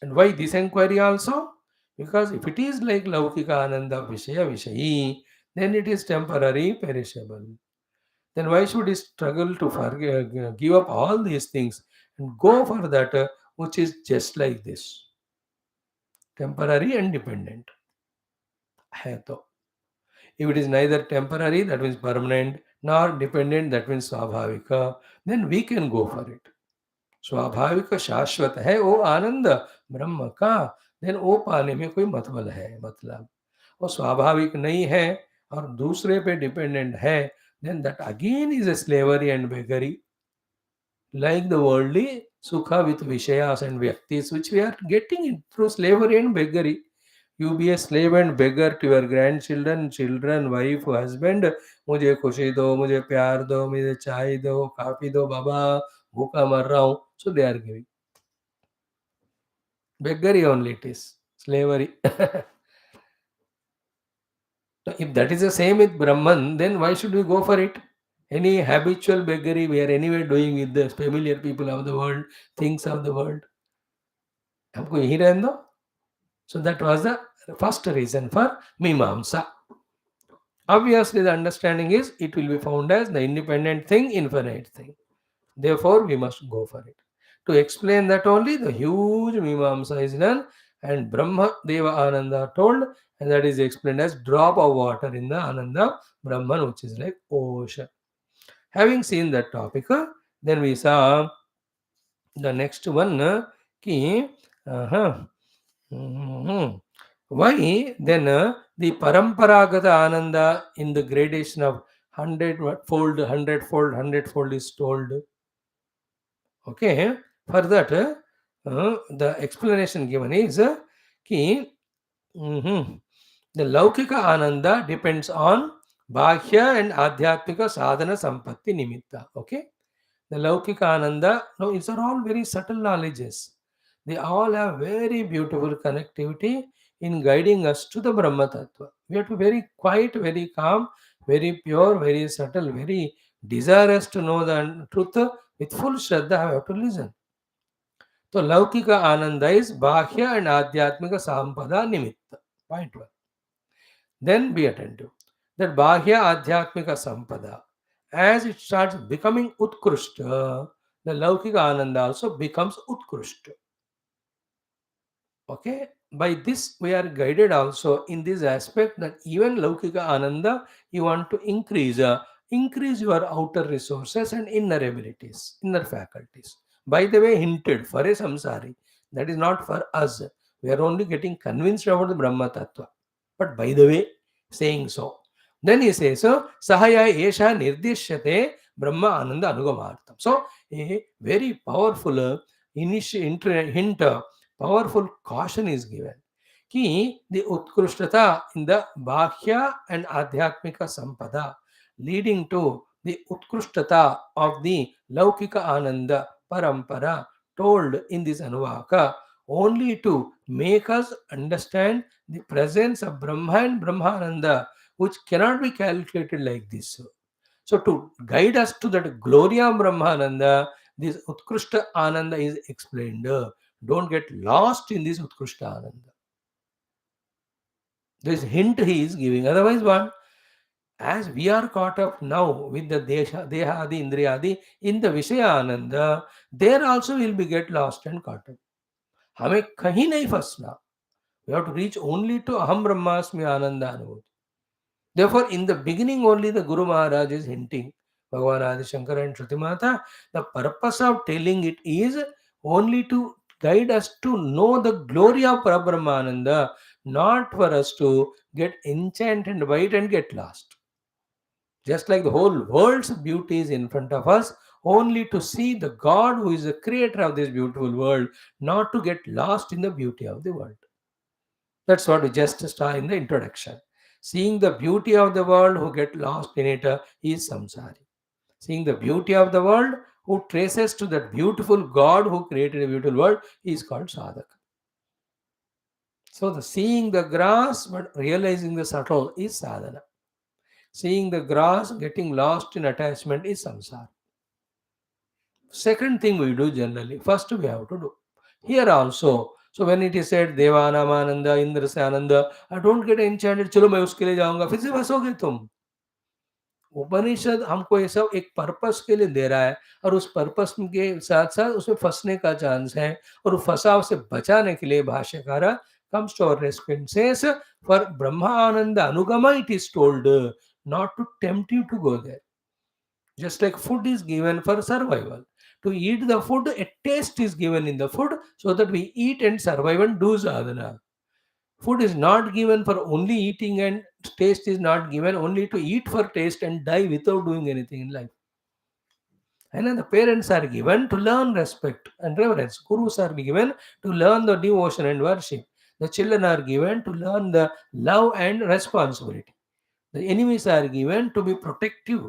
And why this inquiry also? Because if it is like Laukika Ananda Vishaya Vishayi, then it is temporary, perishable. Then why should he struggle to give up all these things and go for that which is just like this, temporary and dependent? है तो. If it is neither temporary, that means permanent, nor dependent, that means swabhavika, then we can go for it. स्वाभाविक शाश्वत है वो आनंद ब्रह्म का, then वो पाने में कोई मतलब है, मतलब वो स्वाभाविक नहीं है और दूसरे पे डिपेंडेंट है, then that again is a slavery and beggary, like the worldly sukha with vishayas and vyaktis which we are getting it through slavery and beggary. You be a slave and beggar to your grandchildren, children, wife, husband. मुझे खुशी दो, मुझे प्यार दो, मुझे चाय दो, काफी दो बाबा, भूखा मर रहा हूँ. So they are giving. Beggary only it is. Slavery. If that is the same with Brahman, then why should we go for it? Any habitual beggary we are anyway doing with the familiar people of the world, things of the world. हमको यही रहने दो. So that was the first reason for Mimamsa. Obviously, the understanding is it will be found as the independent thing, infinite thing. Therefore, we must go for it. To explain that only, the huge Mimamsa is done, and Brahma Deva Ananda told, and that is explained as drop of water in the Ananda Brahman, which is like ocean. Having seen that topic, then we saw the next one, ki, why then the Paramparagata Ananda in the gradation of hundredfold, hundredfold is told. Okay, for that, the explanation given is ki, the Laukika Ananda depends on Bhashya and Adhyatmika Sadhana Sampatti Nimitta. Okay, the Laukika Ananda, no, these are all very subtle knowledges. They all have very beautiful connectivity in guiding us to the Brahma Tattva. We have to be very quiet, very calm, very pure, very subtle, very desirous to know the truth. With full Shraddha, we have to listen. So, Laukika Ananda is Bhashya and Adhyatmika Sampada Nimitta. Point one. Then be attentive. That Bhashya Adhyatmika Sampada, as it starts becoming Utkrushta, the Laukika Ananda also becomes Utkrushta. Okay, by this we are guided also in this aspect that even Laukika Ananda, you want to increase your outer resources and inner abilities, inner faculties. By the way, hinted for a samsari, that is not for us. We are only getting convinced about the Brahma Tattva. But by the way, saying so. Then he says, so, Sahaya Esha Nirdishyate Brahma Ananda Anugamartham. So, a very powerful hint, powerful caution is given. Ki the Utkrishtata in the Bhakya and Adhyatmika Sampada, leading to the Utkrishtata of the Laukika Ananda Parampara told in this Anuvaka, only to make us understand the presence of Brahma and Brahmananda, which cannot be calculated like this. So, to guide us to that glory of Brahmananda, this Utkrishta Ananda is explained. Don't get lost in this Utkrishta Ananda. This hint he is giving. Otherwise, what? As we are caught up now with the Dehadi, Indriyadi in the Vishaya Ananda, there also will be get lost and caught up. हमें कहीं नहीं फंसना. We have to reach only to Aham Brahmasmi Ananda Anubhuti. Therefore, in the beginning only the Guru Maharaj is hinting, Bhagavan Adi Shankara and Shruti Mata, the purpose of telling it is only to guide us to know the glory of Parabrahmananda, not for us to get enchanted by it and get lost. Just like the whole world's beauty is in front of us, only to see the God who is the creator of this beautiful world, not to get lost in the beauty of the world. That's what we just saw in the introduction. Seeing the beauty of the world, who get lost in it is samsari. Seeing the beauty of the world, who traces to that beautiful God who created a beautiful world, is called sadhaka. So the seeing the grass but realizing the subtle is sadhana. Seeing the grass, getting lost in attachment is samsara. Second thing we do generally, first we have to do. Here also, so when it is said Devanam Ananda, Indra se Ananda, I don't get enchanted, चलो मैं उसके लिए जाऊंगा, फिर से फंसोगे तुम. उपनिषद हमको ये सब एक पर्पस के लिए दे रहा है और उस पर्पस के साथ साथ उसमें फंसने का चांस है और फंसाव से बचाने के लिए भाष्यकार comes to our rescue and says, for Brahma Ananda Anugama it is told not to tempt you to go there. Just like food is given for survival. To eat the food, a taste is given in the food so that we eat and survive and do sadhana. Food is not given for only eating and taste is not given only to eat for taste and die without doing anything in life. And then the parents are given to learn respect and reverence. Gurus are given to learn the devotion and worship. The children are given to learn the love and responsibility. The enemies are given to be protective,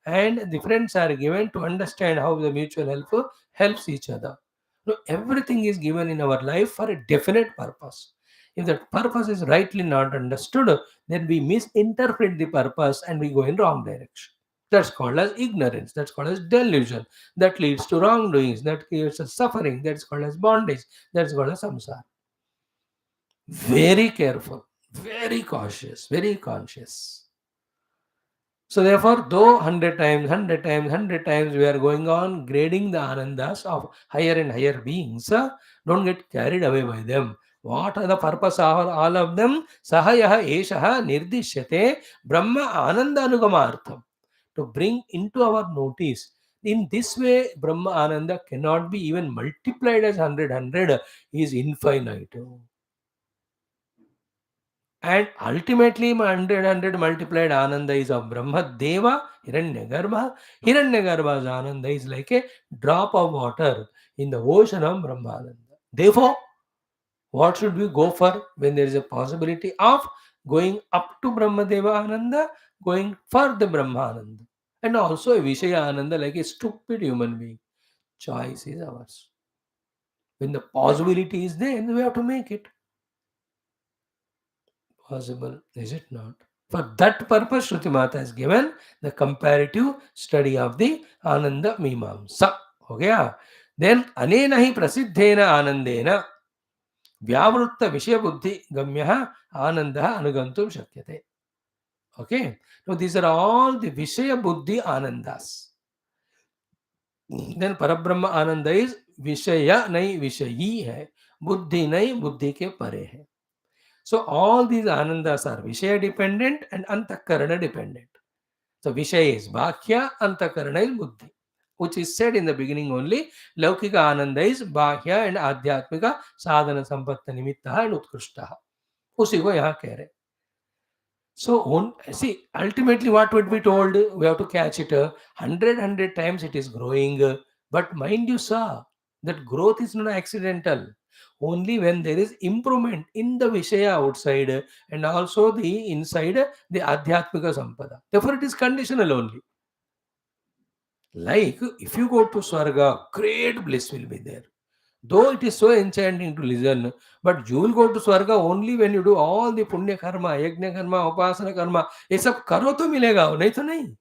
and the friends are given to understand how the mutual help helps each other. No, everything is given in our life for a definite purpose. If that purpose is rightly not understood, then we misinterpret the purpose and we go in wrong direction. That's called as ignorance. That's called as delusion. That leads to wrongdoings. That creates a suffering. That's called as bondage. That's called as samsara. Very careful, very cautious, very conscious. So therefore, though 100 times, 100 times, 100 times we are going on grading the anandas of higher and higher beings, don't get carried away by them. What are the purpose of all of them? Sahayaha eshaha nirdishyate Brahma Ananda Anugamartham. To bring into our notice. In this way, Brahma Ananda cannot be even multiplied as 100, is infinite. And ultimately, 100 multiplied Ananda is of Brahma Deva, Hiranyagarbha. Hiranyagarbha's Ananda is like a drop of water in the ocean of Brahmananda. Therefore, what should we go for when there is a possibility of going up to Brahmadeva Ananda, going for the Brahmananda? And also a Vishaya Ananda like a stupid human being. Choice is ours. When the possibility is there, we have to make it possible, is it not? For that purpose, Shruti Mata has given the comparative study of the Ananda Meemamsa. Okay? Then, Anena hi prasiddhena Anandena Vyavrutta Vishya Buddhi Gamyaha Ananda Anugantum Shakyate. Okay? Now, these are all the Vishaya Buddhi Anandas. Then Parabrahma Ananda is Vishaya nahi Vishayi hai, Buddhi nahi Buddhi ke pare hai. So all these Anandas are Vishaya dependent and Antakarana dependent. So Vishaya is Bhakya, Antakarana is Buddhi. Which is said in the beginning only, Laukika Ananda is Bhakya and Adhyatmika Sadhana Sampatta Nimittaha and Utkrishtaha. उसी को यहाँ कह रहे. So, see, ultimately what would be told? We have to catch it 100 times it is growing. But mind you, sir, that growth is not accidental. Only when there is improvement in the Vishaya outside and also the inside, the Adhyatmika Sampada. Therefore, it is conditional only. Like, if you go to Swarga, great bliss will be there. Though it is so enchanting to listen, but you will go to Swarga only when you do all the Punya Karma, Yajna Karma, Upasana Karma. ये सब करो तो मिलेगा, नहीं तो नहीं.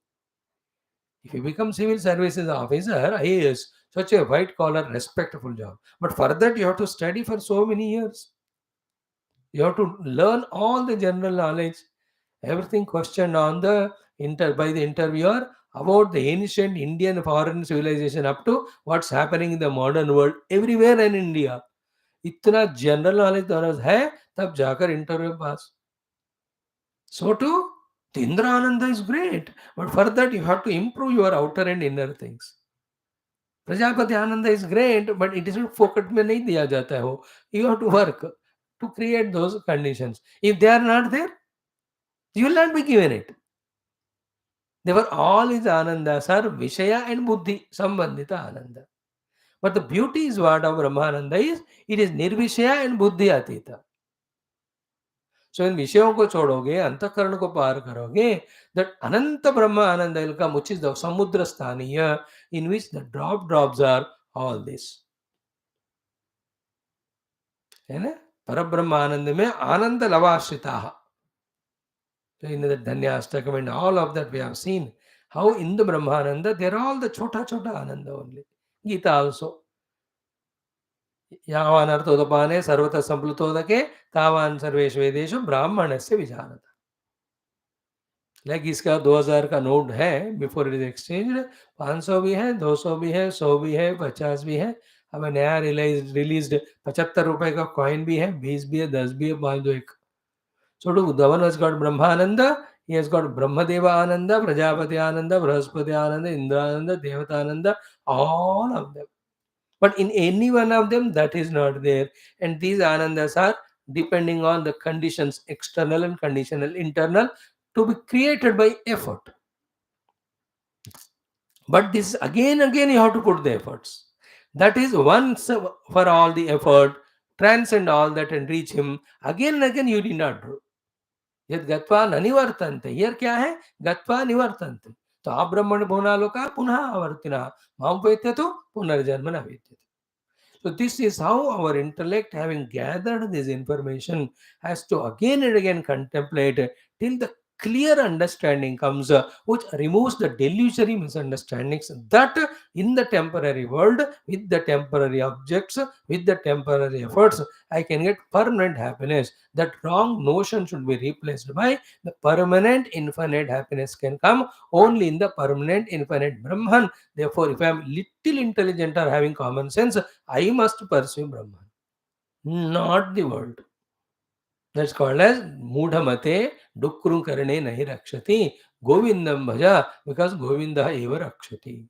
If you become civil services officer, IAS, such a white collar, respectful job. But for that, you have to study for so many years. You have to learn all the general knowledge, everything questioned on the by the interviewer about the ancient Indian foreign civilization up to what's happening in the modern world everywhere in India. इतना general knowledge दरज है तब जाकर interview pass. So too, the Indra Ananda is great, but for that you have to improve your outer and inner things. Prajapati Anand is great, but it isn't फोकट में नहीं दिया जाता है वो. You have to work to create those conditions. If they are not there, you will not be given it. They were all his Anandas are Vishaya and Buddhi Sambandita Ananda. But the beauty is what of Brahmananda is, it is Nirvishaya and Buddhi Atita. So इन विषयों को छोड़ोगे, अंतःकरण को पार करोगे, that Anant Brahma Anand will come, which is the samudra sthaniya, in which the drops are all this. है ना? परब्रह्म आनंद में आनंद लवाश्रिताः. So in the Dhanyastakam and all of that we have seen how in the Brahmananda they are all the chota Ananda only. Gita also. यावान अर्थोदपाने सर्वतः संप्लुतोदके तावान सर्वेषु वेदेषु ब्राह्मणस्य विजानता. Like इसका 2000 का नोट है, बिफोर इट इज एक्सचेंज 500 भी है, 200 भी है, 100 भी है, 50 भी है. हमें नया रिलीज्ड 75 रुपए का कॉइन भी है, 20 भी है, 10 भी है, 5 2 1. So to Uddhavan has got Brahmananda, he has got Brahmadeva Ananda, Prajapati Ananda, Brahaspati Ananda, Indra Ananda, Devata Ananda, all of them. But in any one of them, that is not there. And these Anandas are depending on the conditions, external and conditional, internal, to be created by effort. But this again you have to put the efforts. That is once for all the effort, transcend all that and reach him. Again and again you need not do. यद गत्वा न निवर्तन्ते. Here क्या है? गत्वा निवर्तन्ते. तो आप ब्रह्मण भुवनालोका पुनः आवर्तिनः मां वेत्ते पुनर्जन्म न वेत्ते. So this is how our intellect, having gathered this information, has to again and again contemplate till the clear understanding comes, which removes the delusory misunderstandings that in the temporary world, with the temporary objects, with the temporary efforts, I can get permanent happiness. That wrong notion should be replaced by the permanent infinite happiness can come only in the permanent infinite Brahman. Therefore, if I am little intelligent or having common sense, I must pursue Brahman, not the world. That's called as Mudhamate Dukrum Karane Nahi Rakshati Govindam Bhaja, because Govinda eva Rakshati.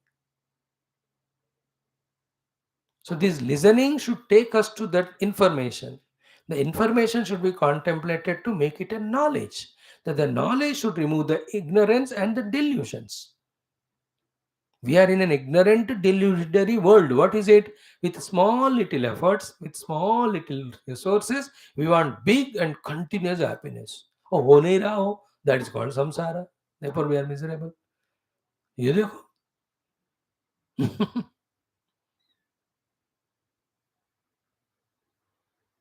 So this listening should take us to that information. The information should be contemplated to make it a knowledge. That the knowledge should remove the ignorance and the delusions. We are in an ignorant, delusionary world. What is it? With small little efforts, with small little resources, we want big and continuous happiness. Oh, ho nahi raha ho. That is called samsara. Therefore, we are miserable. ये देखो.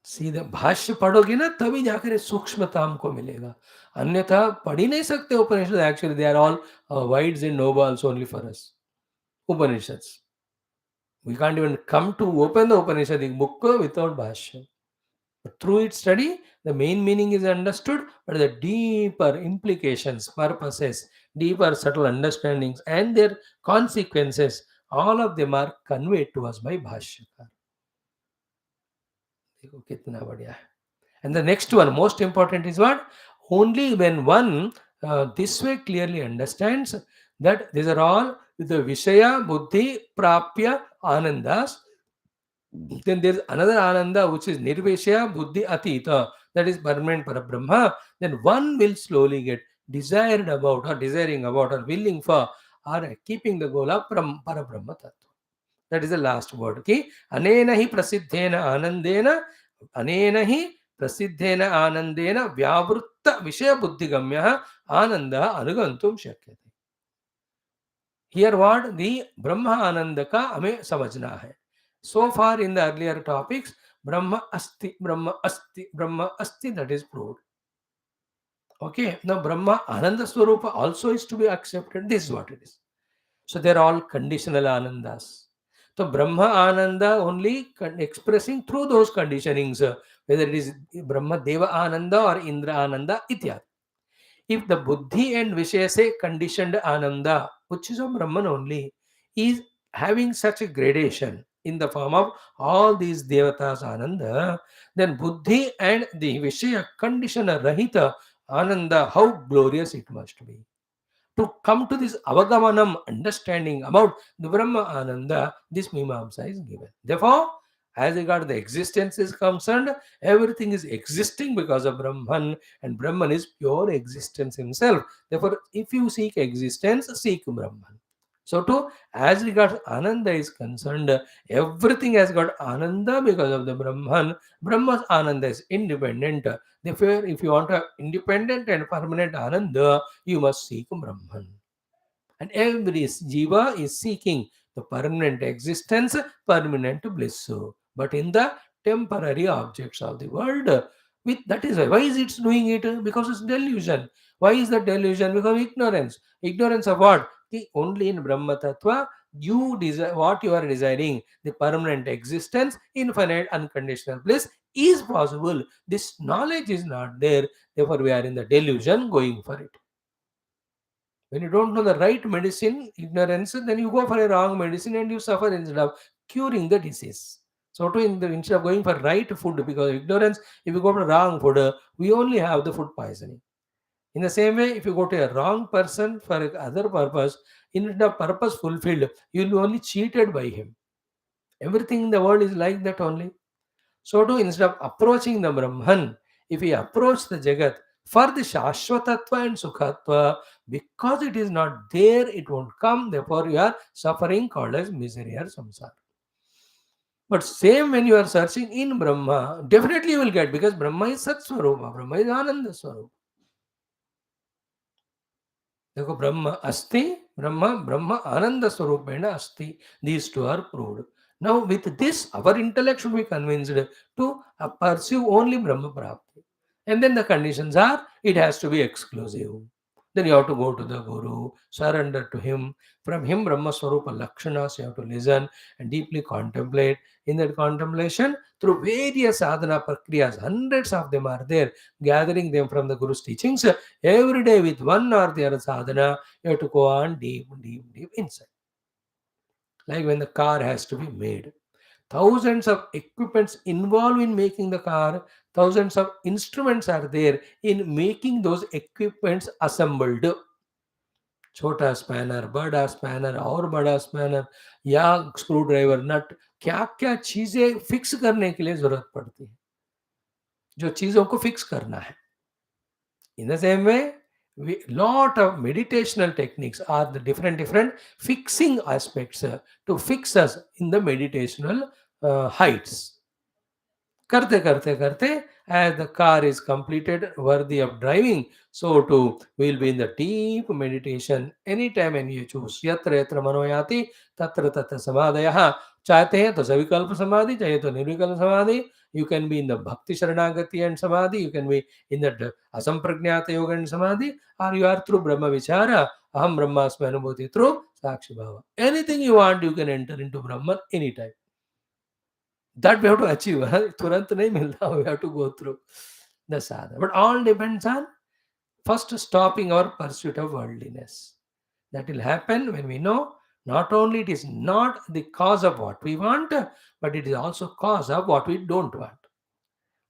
सीधा भाष्य पढ़ोगे ना तभी जाकर सूक्ष्मता हमको मिलेगा. अन्यथा पढ़ ही नहीं सकते Upanishad. Actually they are all wides and nobles only for us. Upanishads. We can't even come to open the Upanishadic book without Bhashyam. But through its study, the main meaning is understood, but the deeper implications, purposes, deeper subtle understandings, and their consequences, all of them are conveyed to us by Bhashyakar. देखो कितना बढ़िया है. And the next one, most important, is what? Only when one this way clearly understands that these are all the Vishaya, Buddhi, Prapya, Anandas. Then there's another Ananda which is Nirvishaya, Buddhi, Atita, that is permanent Parabrahma. Then one will slowly get desired about or desiring about or willing for or keeping the goal of Parabrahma Tattva. That is the last word. Okay? Anena hi prasiddhena anandena, anena hi prasiddhena anandena vyavritta vishaya buddhigamya ananda anugantum shakyate. Here what? The Brahma Ananda का हमें समझना है. So far in the earlier topics, Brahma Asti, Brahma Asti, Brahma Asti, that is proved. Okay, now Brahma Ananda Swarupa also is to be accepted. This is what it is. So they're all conditional Anandas. So Brahma Ananda only expressing through those conditionings, whether it is Brahma Deva Ananda or Indra Ananda, ityad. If the buddhi and Vishaya conditioned Ananda, which is of Brahman only, is having such a gradation in the form of all these Devatas Ananda, then buddhi and the Vishaya conditioner Rahita Ananda, how glorious it must be. To come to this avagamanam understanding about the Brahma Ananda, this Mimamsa is given. Therefore, as regard the existence is concerned, everything is existing because of Brahman, and Brahman is pure existence himself. Therefore, if you seek existence, seek Brahman. So, too, as regards Ananda is concerned, everything has got Ananda because of the Brahman. Brahma's Ananda is independent. Therefore, if you want a independent and permanent Ananda, you must seek Brahman. And every jiva is seeking the permanent existence, permanent bliss. But in the temporary objects of the world, with that is why is it doing it? Because it's delusion. Why is that delusion? Because ignorance. Ignorance of what? The only in Brahma Tattva, you desire what you are desiring, the permanent existence, infinite unconditional bliss is possible. This knowledge is not there. Therefore, we are in the delusion going for it. When you don't know the right medicine, ignorance, then you go for a wrong medicine and you suffer instead of curing the disease. So, too, instead of going for right food, because of ignorance, if you go for wrong food, we only have the food poisoning. In the same way, if you go to a wrong person for other purpose, instead of purpose fulfilled, you will be only cheated by him. Everything in the world is like that only. So too, instead of approaching the Brahman, if we approach the Jagat for the Shashwatattva and Sukhatva, because it is not there, it won't come. Therefore, you are suffering called as misery or samsara. But same when you are searching in Brahma, definitely you will get, because Brahma is Sat Swarupa, Brahma is Ananda Swarupa. देखो ब्रह्म अस्ति ब्रह्म ब्रह्म आनंद स्वरूपेण अस्ति. These two are proved. Now with this our intellect should be convinced to pursue only Brahma Prapti, and then the conditions are it has to be exclusive. Then you have to go to the Guru, surrender to him. From him, Brahma Swarupa Lakshanas, you have to listen and deeply contemplate. In that contemplation, through various sadhana prakriyas, hundreds of them are there, gathering them from the Guru's teachings, every day with one or the other sadhana, you have to go on deep, deep, deep inside. Like when the car has to be made. Thousands of equipments involved in making the car, thousands of instruments are there in making those equipments assembled. छोटा spanner, बड़ा spanner और बड़ा spanner या screw driver, नट, क्या क्या चीजें fix करने के लिए जरूरत पड़ती है, जो चीजों को फिक्स करना है. In the same way, lot of meditational techniques are the different fixing aspects to fix us in the meditational heights. करते करते करते as the car is completed worthy of driving, so too we will be in the deep meditation anytime and you choose. यत्र यत्र मनोयाति तत्र तत्र समाधयः. चाहते हैं तो सविकल्प समाधि, चाहिए तो निर्विकल्प समाधि. You can be in the bhakti sharanagati and samadhi, you can be in the asampragnata yoga and samadhi, or you are through brahma vichara, aham brahmasmi anubhuti, through sakshi bhava. Anything you want, you can enter into brahman anytime. That we have to achieve. तुरंत नहीं मिलता. We have to go through the sadhana. But all depends on first stopping our pursuit of worldliness. That will happen when we know not only it is not the cause of what we want, but it is also cause of what we don't want.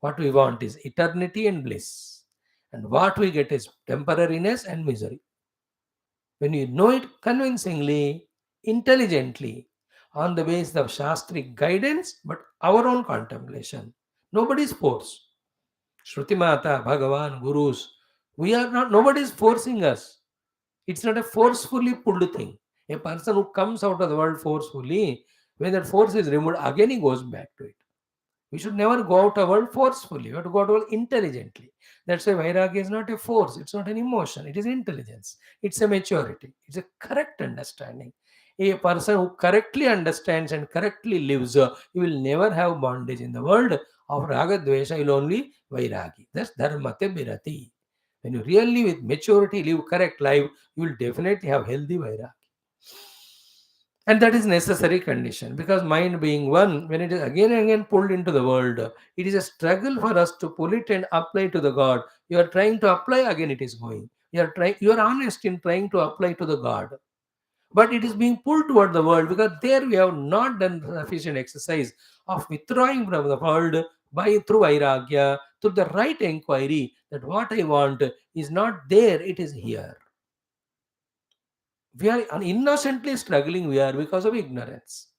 What we want is eternity and bliss. And what we get is temporariness and misery. When you know it convincingly, intelligently, on the basis of Shastric guidance, but our own contemplation. Nobody's force. Shruti Mata, Bhagavan, Gurus, we are not, nobody is forcing us. It's not a forcefully pulled thing. A person who comes out of the world forcefully, when that force is removed, again he goes back to it. We should never go out of the world forcefully. We have to go out of the world intelligently. That's why Vairagya is not a force. It's not an emotion. It is intelligence. It's a maturity. It's a correct understanding. A person who correctly understands and correctly lives, he will never have bondage in the world of raga dvesha. He will only vairagi. That's dharmate birati. When you really with maturity live correct life, you will definitely have healthy vairagi. And that is necessary condition, because mind being one, when it is again and again pulled into the world, it is a struggle for us to pull it and apply to the God. You are trying to apply, again it is going. You are honest in trying to apply to the God, but it is being pulled toward the world, because there we have not done sufficient exercise of withdrawing from the world by through vairagya, through the right inquiry that what I want is not there, it is here. We are innocently struggling, we are, because of ignorance.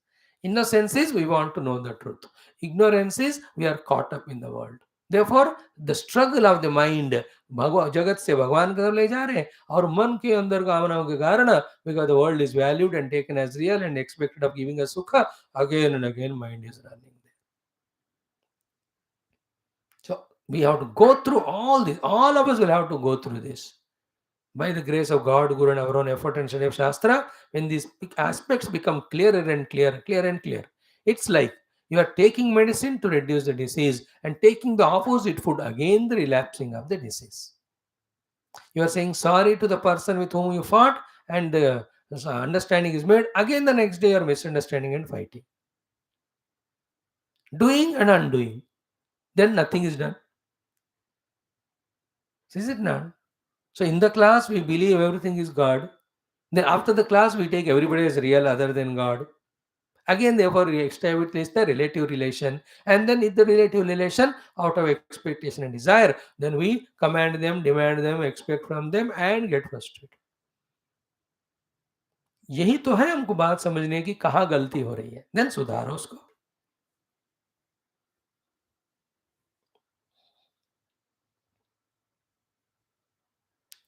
Innocence is we want to know the truth. Ignorance is we are caught up in the world. Therefore, the struggle of the mind, जगत से भगवान की तरफ ले जा रहे हैं, और मन के अंदर कामनाओं के कारण, because the world is valued and taken as real and expected of giving us sukha, again and again mind is running there. So we have to go through all this. All of us will have to go through this. By the grace of God, Guru, and our own effort and study of Shastra, when these aspects become clearer and clearer, clear and clear, it's like you are taking medicine to reduce the disease and taking the opposite food, again the relapsing of the disease. You are saying sorry to the person with whom you fought, and the understanding is made, again the next day you are misunderstanding and fighting. Doing and undoing, then nothing is done. Is it not? So in the class, we believe everything is God. Then after the class, we take everybody as real other than God. Again, therefore, we establish the relative relation. And then in the relative relation, out of expectation and desire, then we command them, demand them, expect from them, and get frustrated. यही तो है हमको बात समझने की, कहाँ गलती हो रही है, देन सुधारो उसको.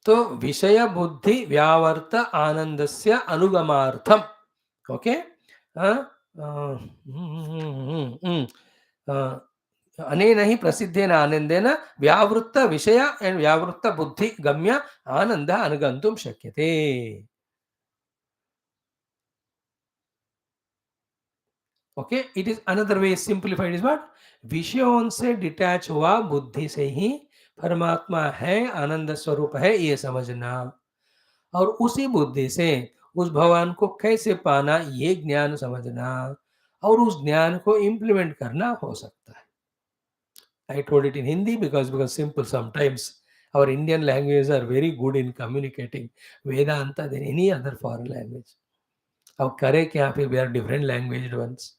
तो विषय बुद्धि व्यावर्त आनंदस्य अनुगमार्थम. ओके. अनेन हि प्रसिद्धेन आनंदेन व्यावृत्त विषय एंड व्यावृत्त बुद्धि गम्य आनंद अनुगंतुम शक्यते. Okay. It is another way simplified is what, विषयों से डिटैच हुआ बुद्धि से ही परमात्मा है, आनंद स्वरूप है, ये समझना, और उसी बुद्धि से उस भगवान को कैसे पाना, ये ज्ञान समझना, और उस ज्ञान को इम्प्लीमेंट करना हो सकता है. I told it in Hindi because simple. Sometimes our Indian languages are very good in communicating Vedanta than any other foreign language. अब करे क्या, फिर we are different language ones.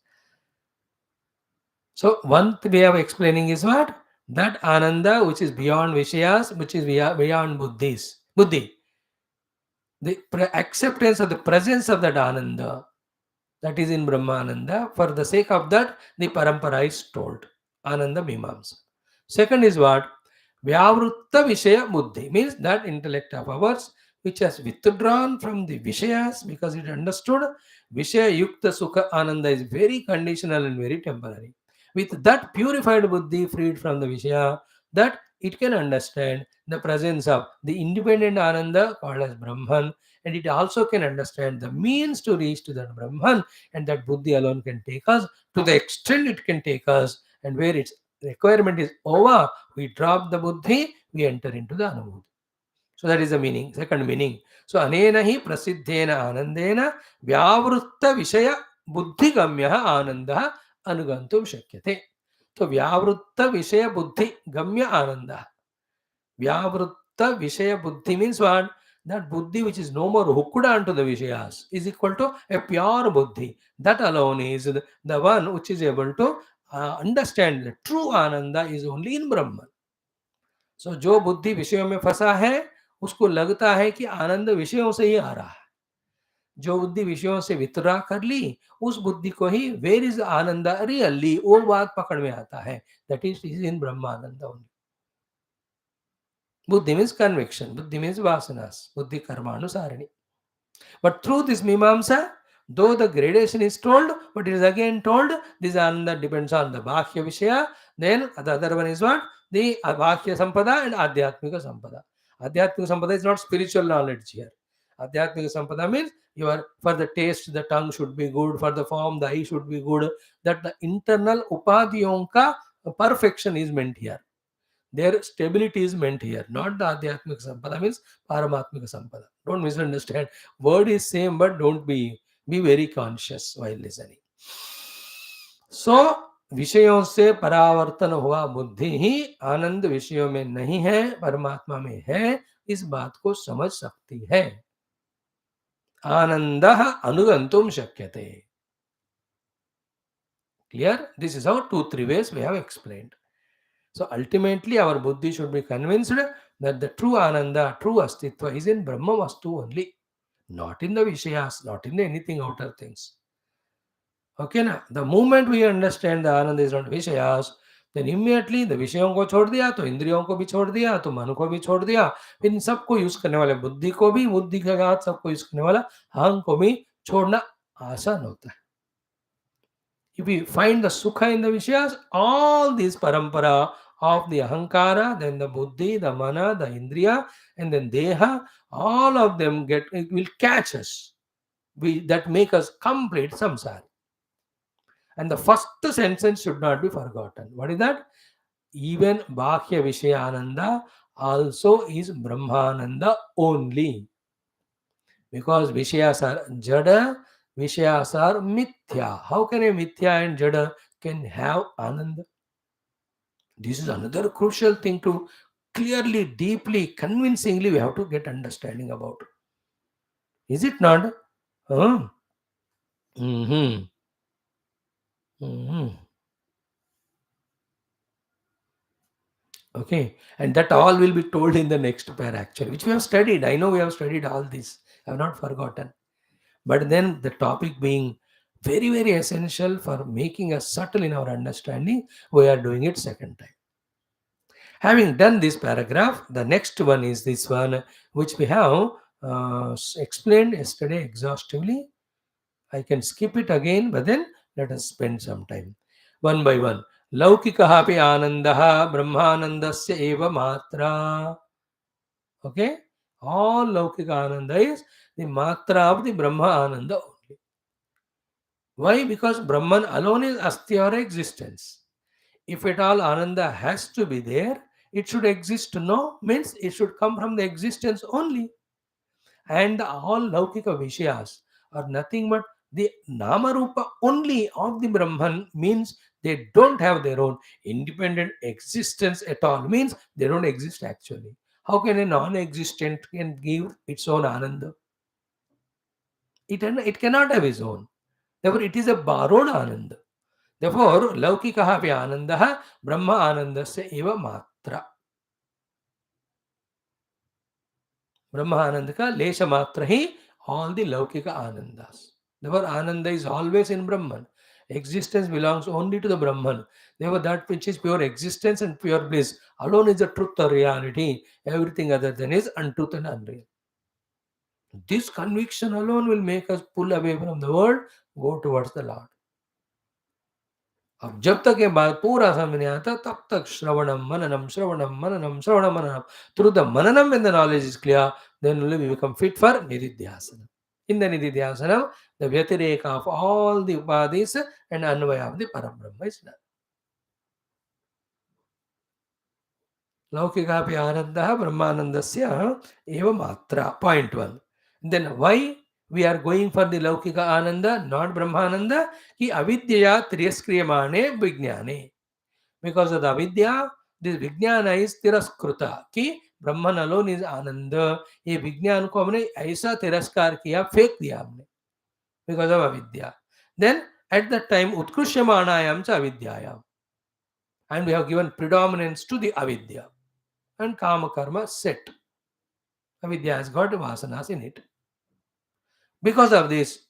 So one way of explaining is what? That Ananda which is beyond Vishayas, which is beyond Buddhi. The acceptance of the presence of that Ananda, that is in Brahmananda. For the sake of that, the Parampara is told. Ananda MEEMAAMSA. Second is what? Vyavrutta Vishaya Buddhi, means that intellect of ours which has withdrawn from the Vishayas, because it understood Vishaya Yukta Sukha Ananda is very conditional and very temporary. With that purified Buddhi freed from the Vishaya, that it can understand the presence of the independent Ananda called as Brahman, and it also can understand the means to reach to that Brahman, and that Buddhi alone can take us to the extent it can take us, and where its requirement is over, we drop the Buddhi, we enter into the Anubhuti. So that is the meaning, second meaning. So anena hi prasiddhena anandena vyavrutta vishaya buddhi gamya ananda anugantum shakyate. So vyavrutta vishaya buddhi gamya ananda. Vyavrutta vishaya buddhi means what? That buddhi which is no more hooked onto the Vishayas is equal to a pure buddhi. That alone is the one which is able to understand the true Ananda is only in Brahman. So जो बुद्धि विषयों में फंसा है, उसको लगता है कि आनंद विषयों से ही आ रहा है. जो बुद्धि विषयों से वितरा कर ली, उस बुद्धि को ही वेर इज आनंद रियली, वो बात पकड़ में आता है. That is in Brahmanand only. Buddhi means conviction. Buddhi means vasanas. Buddhi karmanusarini. But through this Mimamsa, though the gradation is told, but it is again told, this Ananda depends on the Bhakya Vishaya. Then the other one is what? The Bhakya Sampada and Adhyatmika Sampada. Adhyatmika Sampada is not spiritual knowledge here. Adhyatmika sampada means for the taste, the tongue should be good, for the form, the eye should be good. That the internal upadhyayon ka perfection is meant here. Their stability is meant here, not the Adhyatmika Sampada means Paramatmika Sampada. Don't misunderstand. Word is same, but don't be very conscious while listening. So विषयों से परावर्तन हुआ बुद्धि ही आनंद विषयों में नहीं है, परमात्मा में है, इस बात को समझ सकती है. आनंदः अनुगंतुम शक्यते. Clear? This is how 2-3 ways we have explained. So ultimately our buddhi should be convinced that the true Ananda, true Astitva is in Brahma Vastu only, not in the Vishayas, not in anything outer things. Okay, na? The moment we understand the Ananda is not Vishayas, then immediately the विषयों को छोड़ दिया तो इंद्रियों को भी छोड़ दिया तो मन को भी छोड़ दिया, फिर इन सबको यूज करने वाले बुद्धि को भी, बुद्धि के साथ सबको यूज करने वाला अहं को भी छोड़ना आसान होता है. If we find the sukha in the vishayas, all these parampara of the ahankara, then the buddhi, the mana, the indriya, and then deha, all of them it will catch us. That make us complete samsara. And the first sentence should not be forgotten. What is that? Even Bhakya Vishayananda also is Brahmananda only. Because Vishayas are Jada, Vishayas are Mithya. How can a Mithya and Jada can have Ananda? This is another crucial thing to clearly, deeply, convincingly we have to get understanding about. Is it not? Huh? Mm-hmm. Mm-hmm. Okay, and that all will be told in the next pair actually, which we have studied. I know we have studied all this. I have not forgotten. But then the topic being very, very essential for making us subtle in our understanding, we are doing it second time. Having done this paragraph, the next one is this one, which we have explained yesterday exhaustively. I can skip it again, but then let us spend some time. One by one. Laukikaha api anandaha brahmanandasya eva matra. Okay? All laukika ananda is the matra of the Brahma ananda only. Why? Because Brahman alone is asti or existence. If at all ananda has to be there, it should exist. No, means it should come from the existence only. And all laukika vishayas are nothing but the namarupa only of the Brahman, means they don't have their own independent existence at all, means they don't exist actually. How can a non-existent can give its own ananda? It cannot have its own. Therefore, it is a borrowed ananda. Therefore, laukikaha api anandaha brahma anandasya eva matra. Brahma ananda ka lesha matra hi all the laukika anandas. Therefore, ananda is always in Brahman. Existence belongs only to the Brahman. Therefore, that which is pure existence and pure bliss alone is the truth or reality. Everything other than is untruth and unreal. This conviction alone will make us pull away from the world, go towards the Lord. अब जब तक ये बात पूरा समझ नहीं आता, तब तक श्रवणम मननम श्रवणम मननम श्रवणम मननम. Through the mananam, when the knowledge is clear, then only we become fit for nididhyasana. In the nididhyasana, the vyatireka of all the upadhis and anvaya of the Parabrahma is done. Laukikapi anandaha brahmanandasya eva matra. Point 1. Then why we are going for the laukika ananda, not brahmananda? Ki avidyaya tiraskriyamane vijnane. Because of the avidya, this vijnana is tiraskruta. Ki Brahman alone is ananda. ये विज्ञान को हमने ऐसा तिरस्कार किया, फेंक दिया हमने, because of avidya. Then at that time utkrishyamanayam cha avidyayam, and we have given predominance to the avidya, and kama karma set. Avidya has got vasanas in it. Because of this,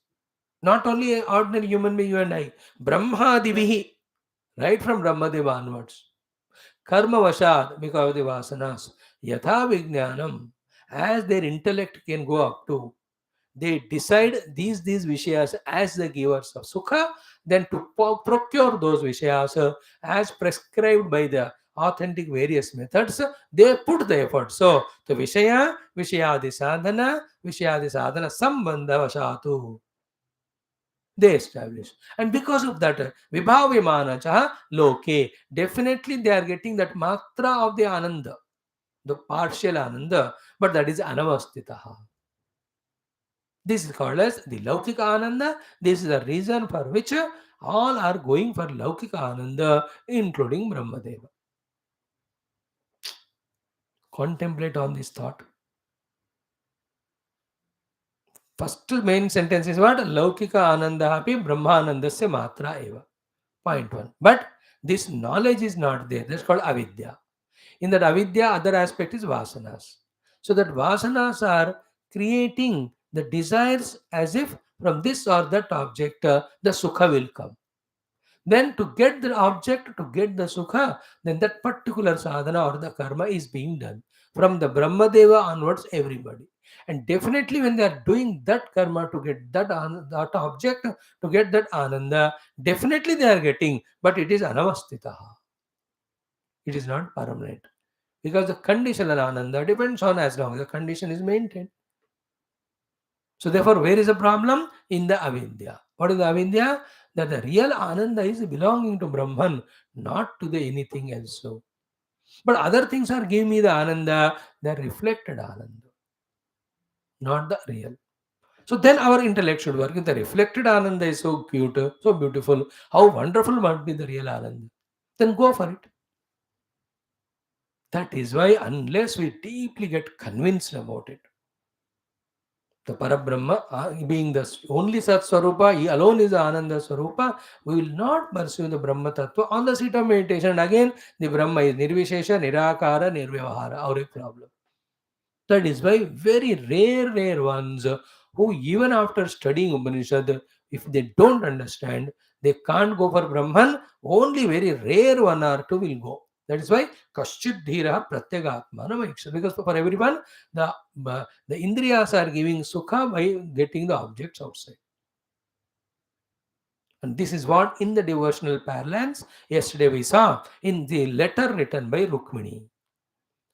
not only an ordinary human being, you and I, Brahmadivihi, right from Brahmadeva onwards, karma vashad, because of the vasanas, yatha vijnanam, as their intellect can go up to, they decide these vishayas as the givers of sukha, then to procure those vishayas as prescribed by the authentic various methods, they put the effort. So the Vishayadi sadhana sambandha vashatu, they establish. And because of that, Vibhavyamanacha loke, definitely they are getting that matra of the Ananda, the partial Ananda, but that is Anavastitaha. This is called as the Laukika Ananda. This is the reason for which all are going for Laukika Ananda, including Brahmadeva. Contemplate on this thought. First main sentence is what? Laukika Ananda api Brahmanandasya matra eva. Point one. But this knowledge is not there. That's called avidya. In that avidya, other aspect is vasanas. So that vasanas are creating the desires as if from this or that object the sukha will come. Then to get the object, to get the sukha, then that particular sadhana or the karma is being done. From the Brahmadeva onwards, everybody. And definitely when they are doing that karma to get that object, to get that ananda, definitely they are getting, but it is anavastitaha. It is not permanent. Because the conditional ananda depends on as long as the condition is maintained. So therefore, where is the problem? In the avidya. What is the avidya? That the real ananda is belonging to Brahman, not to the anything else. So, but other things are giving me the ananda, they are reflected ananda, not the real. So then our intellect should work. If the reflected ananda is so cute, so beautiful, how wonderful must be the real ananda? Then go for it. That is why, unless we deeply get convinced about it, the Parabrahma, being the only Sat Swarupa, he alone is the Ananda Swarupa, we will not pursue the Brahma Tattva on the seat of meditation. And again, the Brahma is Nirvishesha, Nirakara, Nirvyavahara, our problem. That is why very rare ones who even after studying Upanishad, if they don't understand, they can't go for Brahman. Only very rare one or two will go. That is why Kaschit Dhira Pratyagatmana Maiksha. Because for everyone, the Indriyas are giving Sukha by getting the objects outside. And this is what in the devotional parlance yesterday we saw in the letter written by Rukmini.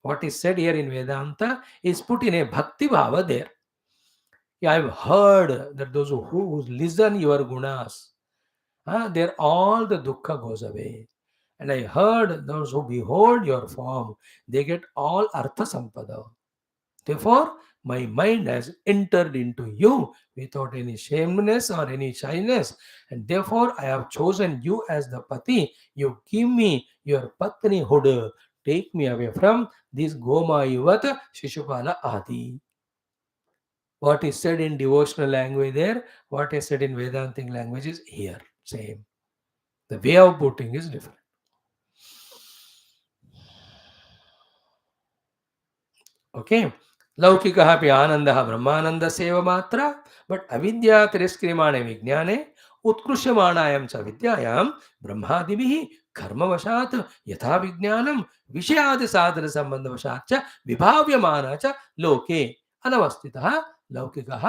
What is said here in Vedanta is put in a bhakti bhava there. Yeah, I've heard that those who listen your gunas, there all the dukkha goes away. And I heard those who behold your form, they get all artha sampada. Therefore, my mind has entered into you without any shameness or any shyness. And therefore, I have chosen you as the pati. You give me your patnihood. Take me away from this Goma Yuvat Shishupala Adi. What is said in devotional language there, what is said in Vedantic language is here. Same. The way of putting is different. Okay. लौकिकः अपि आनन्दः ब्रह्मानन्दस्यैव मात्रा but अविद्या तिरस्क्रियमाणे विज्ञाने उत्कृष्यमाणायां च विद्यायां ब्रह्मादिभिः कर्मवशात् यथा विज्ञानं विषयादि साधन संबंधवशात् च विभाव्यमाना च लोके अनवस्थितः लौकिकः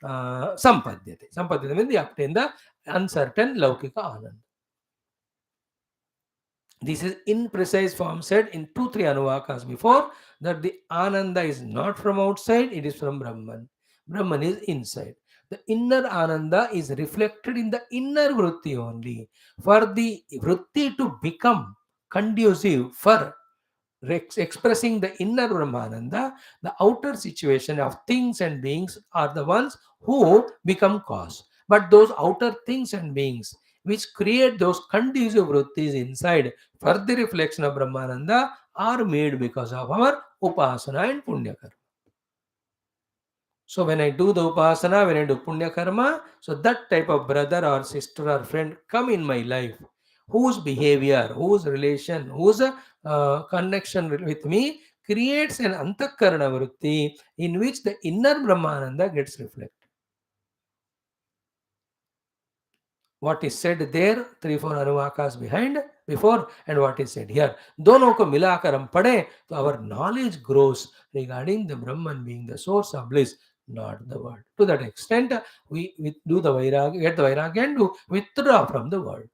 संपद्यते. संपद्यते means they obtain the uncertain laukika anand. This is in precise form said in 2-3 anuvakas before, that the ananda is not from outside, it is from Brahman. Brahman is inside. The inner ananda is reflected in the inner vritti only. For the vritti to become conducive for expressing the inner Brahmananda, the outer situation of things and beings are the ones who become cause. But those outer things and beings which create those conducive vrittis inside for the reflection of Brahmananda are made because of our upasana and punya karma. So when I do the upasana, when I do punya karma, so that type of brother or sister or friend come in my life, whose behavior, whose relation, whose connection with me creates an antakarana vritti in which the inner Brahmananda gets reflected. What is said there, 3-4 anuvakas behind, before, and what is said here. दोनों को मिलाकर हम पढ़ें तो our knowledge grows regarding the Brahman being the source of bliss, not the world. To that extent, we do the vairagya, get the vairagya and to withdraw from the world.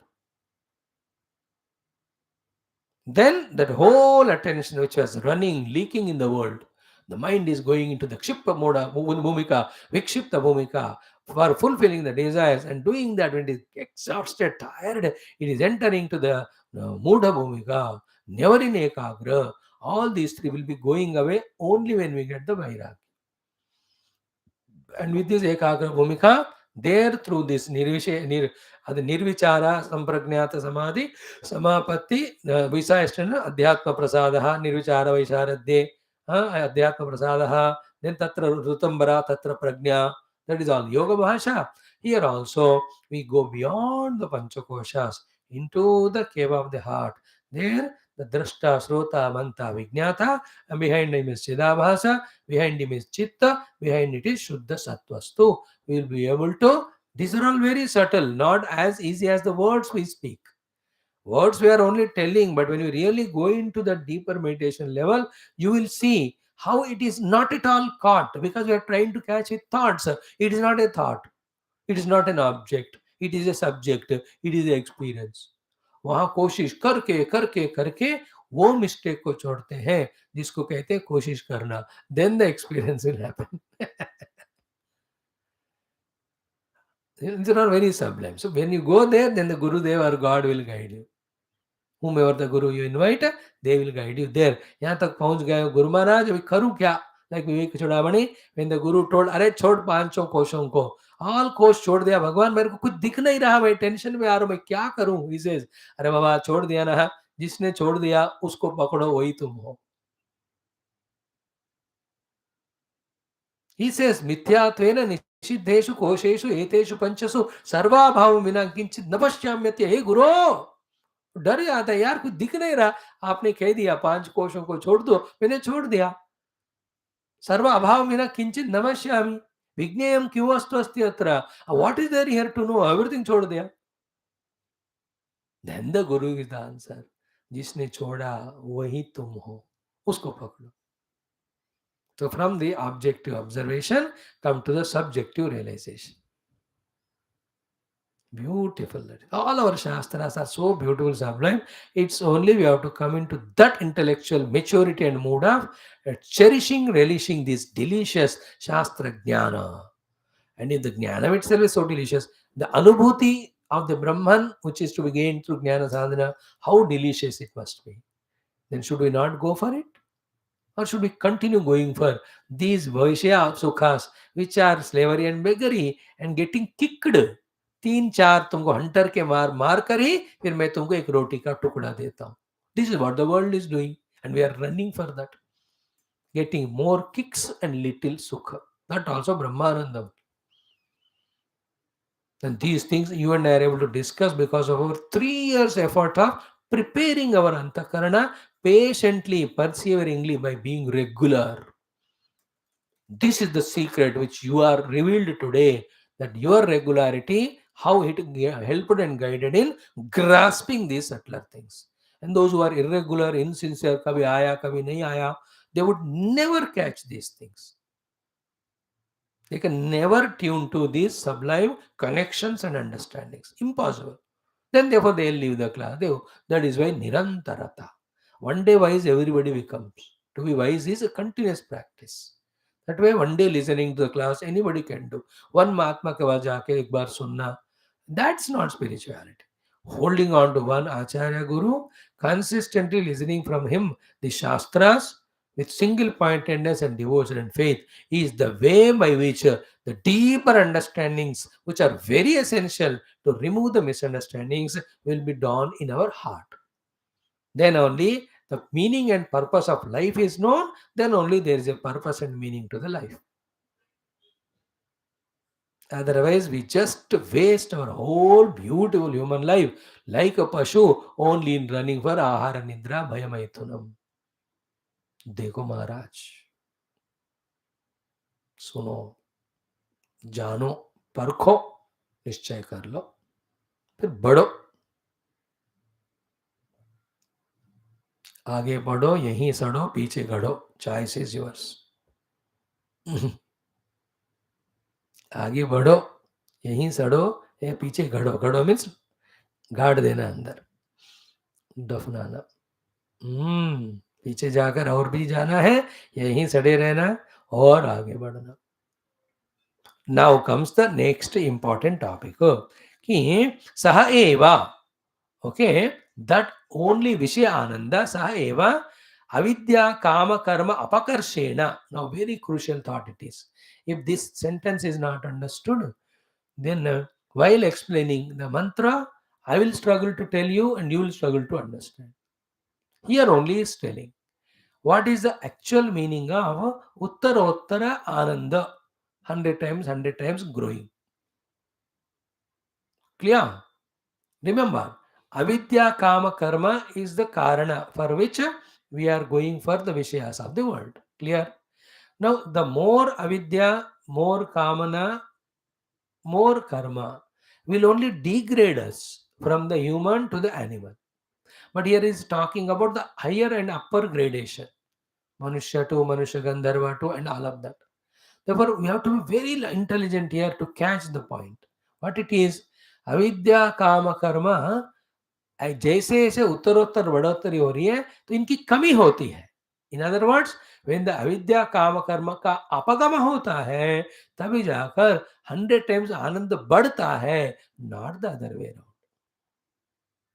Then that whole attention which was running, leaking in the world, the mind is going into the Kshipta Moda Bhumika, Vikshipta Bhumika for fulfilling the desires and doing that when it is exhausted, tired, it is entering to the Mudha Bhumika, never in Ekagra. All these three will be going away only when we get the Vairagya. And with this ekagra bhumika, there through this nirvichara sampragnata samadhi samapatti visayasthana adhyatma prasadaha nirvichara vaisharadye adhyatma prasadaha, then tatra rutambara tatra prajna. That is all yoga bhasha. Here also we go beyond the panchakoshas into the cave of the heart. There the drashta shrota manta vijnata, and behind him is chidabhasa, behind him is chitta, behind it is Shuddha Sattvastu. We will be able to, these are all very subtle, not as easy as the words we speak. Words we are only telling, but when you really go into the deeper meditation level, you will see how it is not at all caught because we are trying to catch with thoughts. It is not a thought, it is not an object, it is a subject, it is an experience. वहां कोशिश करके करके करके वो mistake को छोड़ते हैं जिसको कहते हैं कोशिश करना, then the experience will happen. These are all very sublime. So when you go there, then the Gurudev or God will guide you. Whomever the Guru you invite, they will guide you there. यहाँ तक पहुंच गए हो, गुरु महाराज अभी करूँ क्या? Like Vivek Chudamani, when the Guru told, अरे छोड़ 500 कोशों को, all कोश छोड़ दिया भगवान, मेरे को कुछ दिख नहीं रहा, मैं टेंशन में आ रहा हूँ, मैं क्या करूँ? He says, अरे बाबा छोड़ दिया ना, जिसने छोड़ दिया उसको पकड़ो, वही तुम हो. He says, मिथ्यात्वेन निषिद्धेषु कोशेषु एतेषु पंचसु सर्वाभावं विना किंचित न पश्याम्यते. हे गुरु, डर जाता है यार, कुछ दिख नहीं रहा, आपने कह दिया 5 कोशों को छोड़ दो, मैंने छोड़ दिया. सर्व अभाव विना किंचित न पश्यामि, विज्ञेयं क्यों अस्तु अस्ति अत्र, what is there here to know, everything छोड़ दिया. Then the guru is the answer, जिसने छोड़ा वही तुम हो, उसको पकड़ो. So from the objective observation come to the subjective realization. Beautiful. All our shastras are so beautiful, sublime. It's only we have to come into that intellectual maturity and mood of cherishing, relishing this delicious shastra jnana. And if the jnana itself is so delicious, the anubhuti of the Brahman, which is to be gained through jnana sadhana, how delicious it must be. Then should we not go for it? Or should we continue going for these Vaishya Sukhas, which are slavery and beggary and getting kicked? 3-4 तुमको Hunter के मार मार कर ही फिर मैं तुमको एक रोटी का टुकड़ा देता हूं. This is what the world is doing, and we are running for that, getting more kicks and little sukha. That also Brahmananda. And these things you and I are able to discuss because of our 3 years effort of preparing our antakarana patiently, perseveringly, by being regular. This is the secret which you are revealed today, that your regularity, how it helped and guided in grasping these subtler things. And those who are irregular, insincere, kabhi aaya, kabhi nahi aaya, they would never catch these things. They can never tune to these sublime connections and understandings. Impossible. Then therefore they'll leave the class. That is why nirantarata. One day wise everybody becomes. To be wise is a continuous practice. That way one day listening to the class anybody can do. One Mahatma के पास जाके एक बार सुनना, that's not spirituality. Holding on to one Acharya Guru, consistently listening from him the Shastras with single pointedness and devotion and faith is the way by which the deeper understandings, which are very essential to remove the misunderstandings, will be done in our heart. Then only the meaning and purpose of life is known, then only there is a purpose and meaning to the life. Otherwise, we just waste our whole beautiful human life like a pashu, only in running for ahara nidra bhayamaithunam. देखो महाराज, सुनो, जानो, परखो, निश्चय कर लो, फिर बढ़ो. आगे बढ़ो, यहीं सड़ो, पीछे गढ़ो. Choice is yours. आगे बढ़ो, यहीं सड़ो, या पीछे गढ़ो. गढ़ो मीन्स गाड़ देना, अंदर दफनाना. पीछे जाकर और भी जाना है, यहीं सड़े रहना और आगे बढ़ना. Now comes the next important topic. कि सह एवा, okay, that only Vishya Ananda सह एवा avidya kama karma apakarshena. Now very crucial thought it is. If this sentence is not understood, then while explaining the mantra, I will struggle to tell you and you will struggle to understand. Here only is telling what is the actual meaning of Uttarottara Ananda, 100 times growing. Clear? Remember, avidya kama karma is the karana for which we are going for the vishayas of the world. Clear? Now, the more avidya, more kamana, more karma will only degrade us from the human to the animal. But here is talking about the higher and upper gradation. Manushya to Manushya Gandharva to and all of that. Therefore, we have to be very intelligent here to catch the point. What it is, avidya kama karma जैसे जैसे उत्तरोत्तर बढ़ोतरी हो रही है तो इनकी कमी होती है. In other words, when the अविद्या काम कर्म का अपगम होता है तभी जाकर 100 times आनंद बढ़ता है, not the other way around.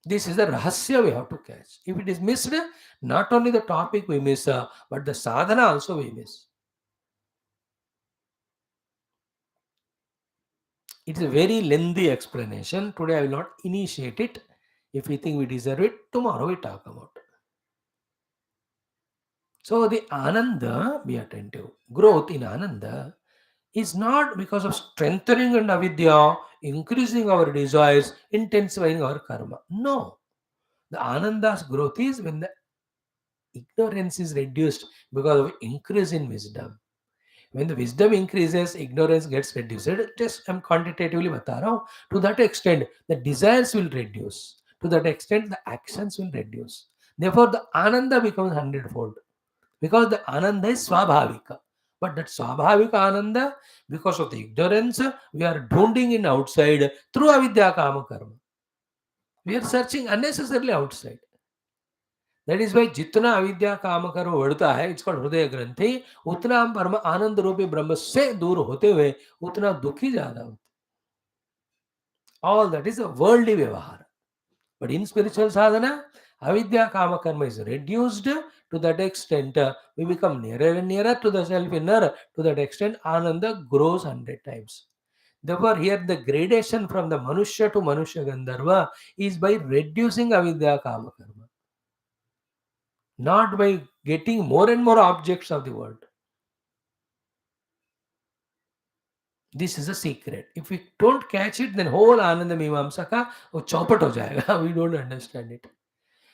This is the rahasya we have to catch. If it is missed, not only the topic we miss, but the sadhana also we miss. It is a very lengthy explanation. Today I will not initiate it. If we think we deserve it, tomorrow we talk about it. So the Ananda, be attentive, growth in Ananda is not because of strengthening and avidya, increasing our desires, intensifying our karma. No. The Ananda's growth is when the ignorance is reduced because of increase in wisdom. When the wisdom increases, ignorance gets reduced. Just I'm quantitatively bata raha hu. To that extent, the desires will reduce. To that extent, the actions will reduce. Therefore, the Ananda becomes 100-fold. Because the Ananda is Swabhavika. But that Swabhavika Ananda, because of the ignorance, we are drowning in outside through avidya kama karma. We are searching unnecessarily outside. That is why जितना अविद्या काम कर्म बढ़ता है, it's called हृदय ग्रंथि, उतना हम परम आनंद रूपी ब्रह्म से दूर होते हुए उतना दुखी ज्यादा होते. All that is a worldly व्यवहार. But in spiritual sadhana, avidya kama karma is reduced. To that extent, we become nearer and nearer to the self inner. To that extent, Ananda grows 100 times. Therefore, here the gradation from the Manushya to Manushya Gandharva is by reducing avidya kama karma, not by getting more and more objects of the world. This is a secret. If we don't catch it, then whole Ananda Meemamsa ka wo chaupat ho jayega. We don't understand it.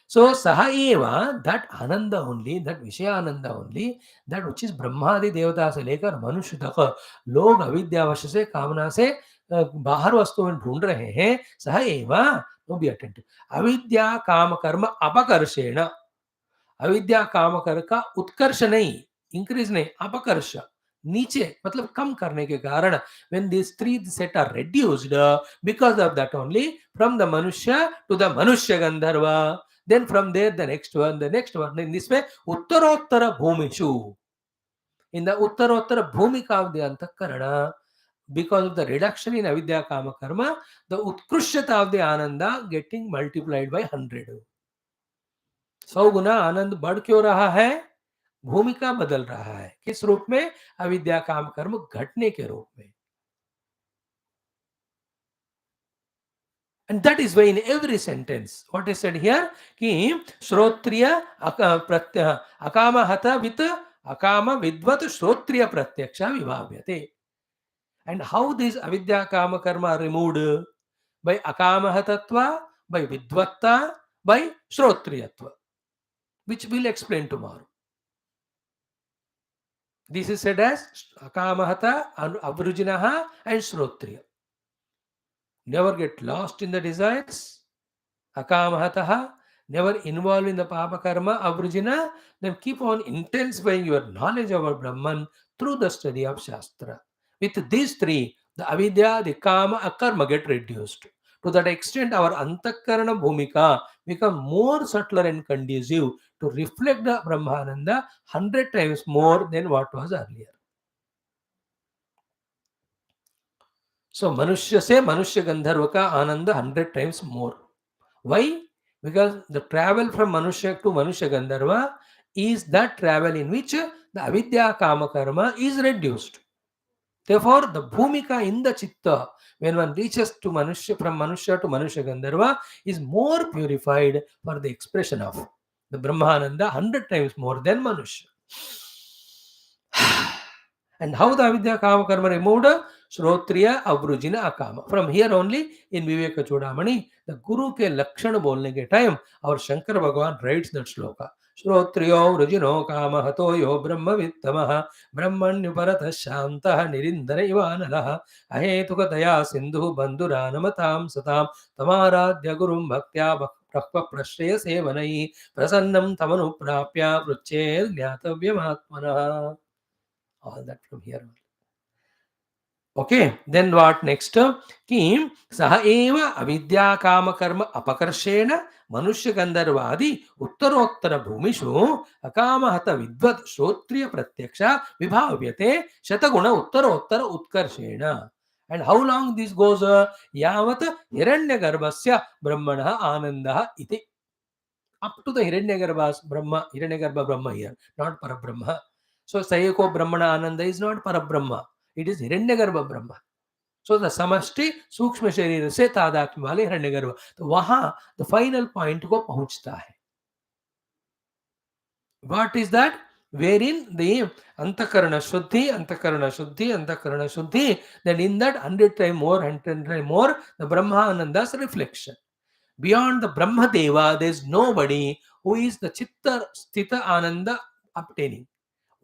So Saha Eva, that Ananda only, that Vishaya Ananda only, that which is ब्रह्मादि देवता से लेकर मनुष्य तक लोग अविद्यावश से कामना से बाहर वस्तुएं ढूंढ रहे हैं. सह एवा, नो बी अटेंटिव, अविद्या काम कर्म अपकर्षेण. अविद्या काम कर्म का उत्कर्ष नहीं, इंक्रीज नहीं, अपकर्ष, नीचे मतलब कम करने के कारण, when these three set are reduced, because of that only, from the manusya to the manusya gandharva, then from there the next one, in this way uttarottara bhumishu, in the uttarottara bhumika of the antakarana, because of the reduction in avidya kama karma, the utkrishyata of the ananda getting multiplied by 100. 100 गुना आनंद बढ़ क्यों रहा है? भूमिका बदल रहा है. किस रूप में? अविद्या काम कर्म घटने के रूप में. And that is why in every sentence, what is said here, कि श्रोत्रिय अकाम हता वित अकाम विद्वत श्रोत्रिय प्रत्यक्ष विभाव्यते. And how these avidya kama karma are removed? By akamahattatva, by vidvatta, by shrotriyatva, which we'll explain tomorrow. This is said as akamahata, avrujinaha and shrotriya. Never get lost in the desires. Akamahataha, never involved in the papa karma, avrujina, then keep on intensifying your knowledge about Brahman through the study of Shastra. With these three, the avidya, the kama, akarma get reduced. To that extent, our Antakarana Bhumika become more subtler and conducive to reflect the Brahmananda 100 times more than what was earlier. So Manushya se Manushya Gandharva ka Ananda 100 times more. Why? Because the travel from Manushya to Manushya Gandharva is that travel in which the Avidya Kama Karma is reduced. Therefore, the Bhumika in the Chitta, when one reaches to Manushya, from Manushya to Manushya Gandharva, is more purified for the expression of the Brahmananda 100 times more than Manushya. And how the Avidya Kama Karma removed? Shrotriya Avrujina Akama. From here only, in Viveka Chudamani, the Guru ke Lakshana bolne ke time, our Shankara Bhagavan writes that shloka. Shrotriyo Vrujino Kama Hatoyo Brahma Vittamaha Brahmanyuparata Shantaha Nirindara Ivanalaha Ahetuka Daya Sindhu Bandhura Namatam Satam Tamaradya Gurum Bhaktya Prakpa Prashraya Sevanai Prasannam Tamanu Prapya Pruched Nyatavyam Atmana. All that from here. Okay, then what next? Ki saha eva avidya kama karma apakarshena manushya gandharvadi uttarottara bhumishu akama hata vidvat shrotriya pratyaksha vibhavyate shataguna uttarottara utkarshena. And how long this goes? Yavat hiranyagarbhasya brahmana ananda iti. Up to the hiranyagarbhas brahma, hiranyagarbha brahma here, not parabrahma. So sayako brahmana ananda is not parabrahma. It is Hiranyagarbha Brahma. So the समष्टि सूक्ष्म शरीर से तादात्म्य वाले हिरण्यगर्भ, तो वहां the final point को पहुंचता है. What is that? Wherein the antakarana shuddhi, antakarana shuddhi, antakarana shuddhi, then in that 100 times more, 100 times more, the Brahmananda's reflection. Beyond the Brahma Deva, there is nobody who is the Chitta Sthita Ananda obtaining.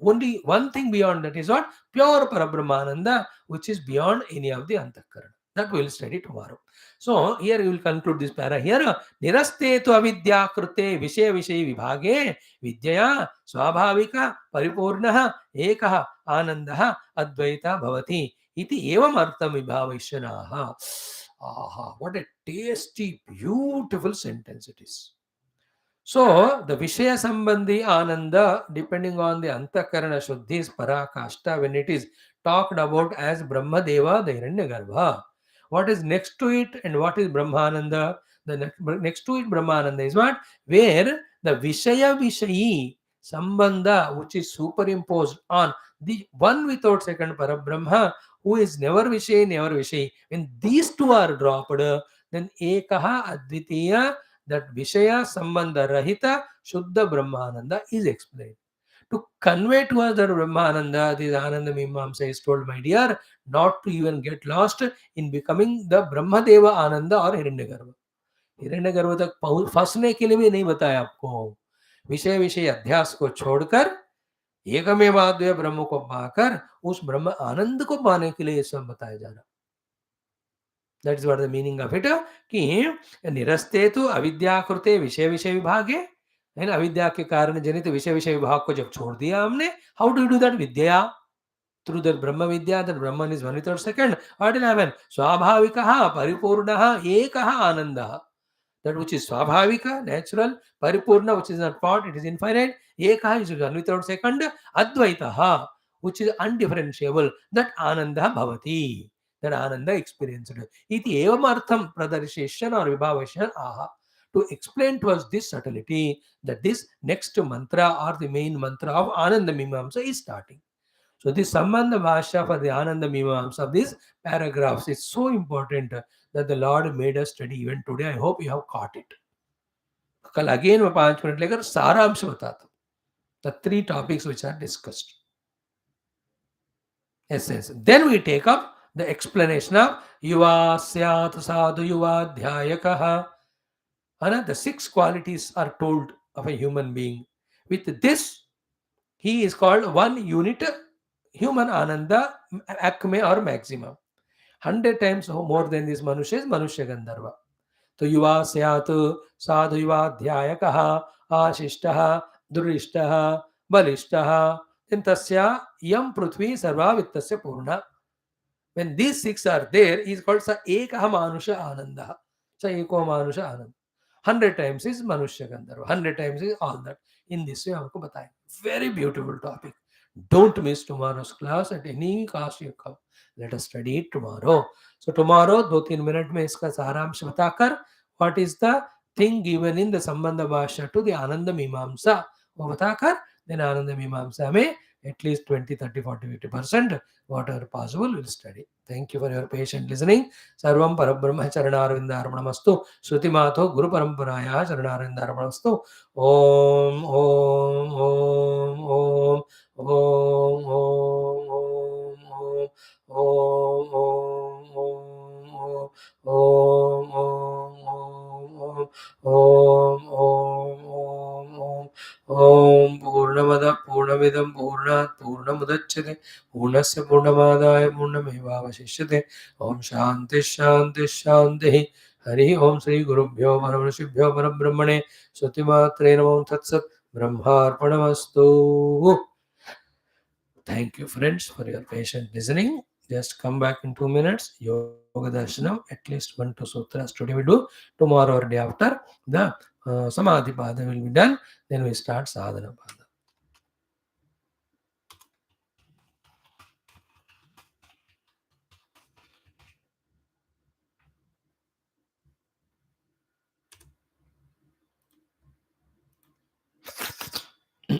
Only one thing beyond that is what? Pure Parabrahmananda, which is beyond any of the Antakarana. That we will study tomorrow. So, here we will conclude this para here. Niraste tu avidya krute vishaya vishayi vibhage vidyaya swabhavika paripurnaha ekaha anandaha advaita bhavati iti evam artham vibhavishanaha. Aha, what a tasty, beautiful sentence it is. So, the Vishaya Sambandhi Ananda, depending on the Antakarana Shuddhi's Parakashta, when it is talked about as Brahmadeva, the Hiranyagarbha. What is next to it and what is Brahmananda? The next to it, Brahmananda is what? Where the Vishaya Vishayi Sambandha, which is superimposed on the one without second Parabrahma, who is never Vishayi, never Vishayi. When these two are dropped, then Ekaha Advitiya, that Vishaya Sambandha Rahita Shuddha Brahmananda is explained. To convey to us that Brahmananda, this Ananda MEEMAAMSA is told, my dear, not to even get lost in becoming the Brahmadeva Ananda or Hiranyagarbha. हिरण्यगर्भ तक फंसने के लिए भी नहीं बताया आपको. विषय विषय अध्यास को छोड़कर एकमेवाद्वय ब्रह्म को पाकर उस ब्रह्म आनंद को पाने के लिए सब बताया जा रहा. That is what the meaning of it. कि निरस्ते तो अविद्याकृते विषय विषय विभागे, है ना, अविद्या के कारण जनित विषय विषय विभाग को जब छोड़ दिया हमने, how do you do that? Vidya, through the Brahma Vidya, that Brahman is 1/3 second. What will happen? Swabhavikaha paripurnaha ekaha ananda. That which is Swabhavika, natural, Paripurna, which is not part, it is infinite, Ekaha is 1/3 second, Advaitaha, which is undifferentiable, that Ananda Bhavati, that Ananda experienced. Iti evamartham pradarsheshan or vibhavashan aha. To explain to us this subtlety, that this next mantra or the main mantra of Ananda MEEMAAMSA is starting. So this Sambandha Bhashya for the Ananda MEEMAAMSA of these paragraphs is so important that the Lord made us study even today. I hope you have caught it. कल again मैं 5 minute लेकर सारांश बताता हूँ. The 3 topics which are discussed. Essence. Then we take up the explanation of Yuva Syat Sadhu Yuva Dhyayakaha. The 6 qualities are told of a human being. With this, he is called one unit human Ananda, acme or maximum. 100 times more than this Manushya is Manushya Gandharva. तो युवा स्यात् साधु युवाध्यायकः आशिष्टः दुरिष्टः बलिष्टः तस्य यं पृथ्वी सर्वा वित्तस्य पूर्णा. When these six are there, is called Sa Ekaha Manusha Ananda. Sa Eko Manusha Ananda. 100 times is Manushya Gandharva. 100 times is all that. In this way, हमको बताएं. Very beautiful topic. Don't miss tomorrow's class at any cost you come. Let us study it tomorrow. So tomorrow, 2-3 minute में इसका सारांश बताकर, what is the thing given in the Sambandha Bhashya to the Ananda Meemamsa, वो बताकर, then Ananda Meemamsa में at least 20, 30, 40, 50% whatever possible will study. Thank you for your patient listening. Sarvam Parabrahma Charanarvindarmanamastu. Shruti Matho Guru Paramparaya Charanarvindarmanamastu. Om Om Om Om Om Om Om Om Om Om Om Om Om Om Purnamada Purnamidam Purnat Purnamudachyate Purnasya Purnamadaya Purnamevavashishyate. Om Shanti Shanti Shanti. Hari Om Sri Gurubhyo Paramashibhyo Parabrahmane Sutimatre Namo Tatsat Brahmarpanamastu. Thank you, friends, for your patient listening. Just come back in 2 minutes. Yoga Darshanam, at least 1-2 sutras today we do. Tomorrow or day after, the Samadhi Pada will be done. Then we start Sadhana Pada.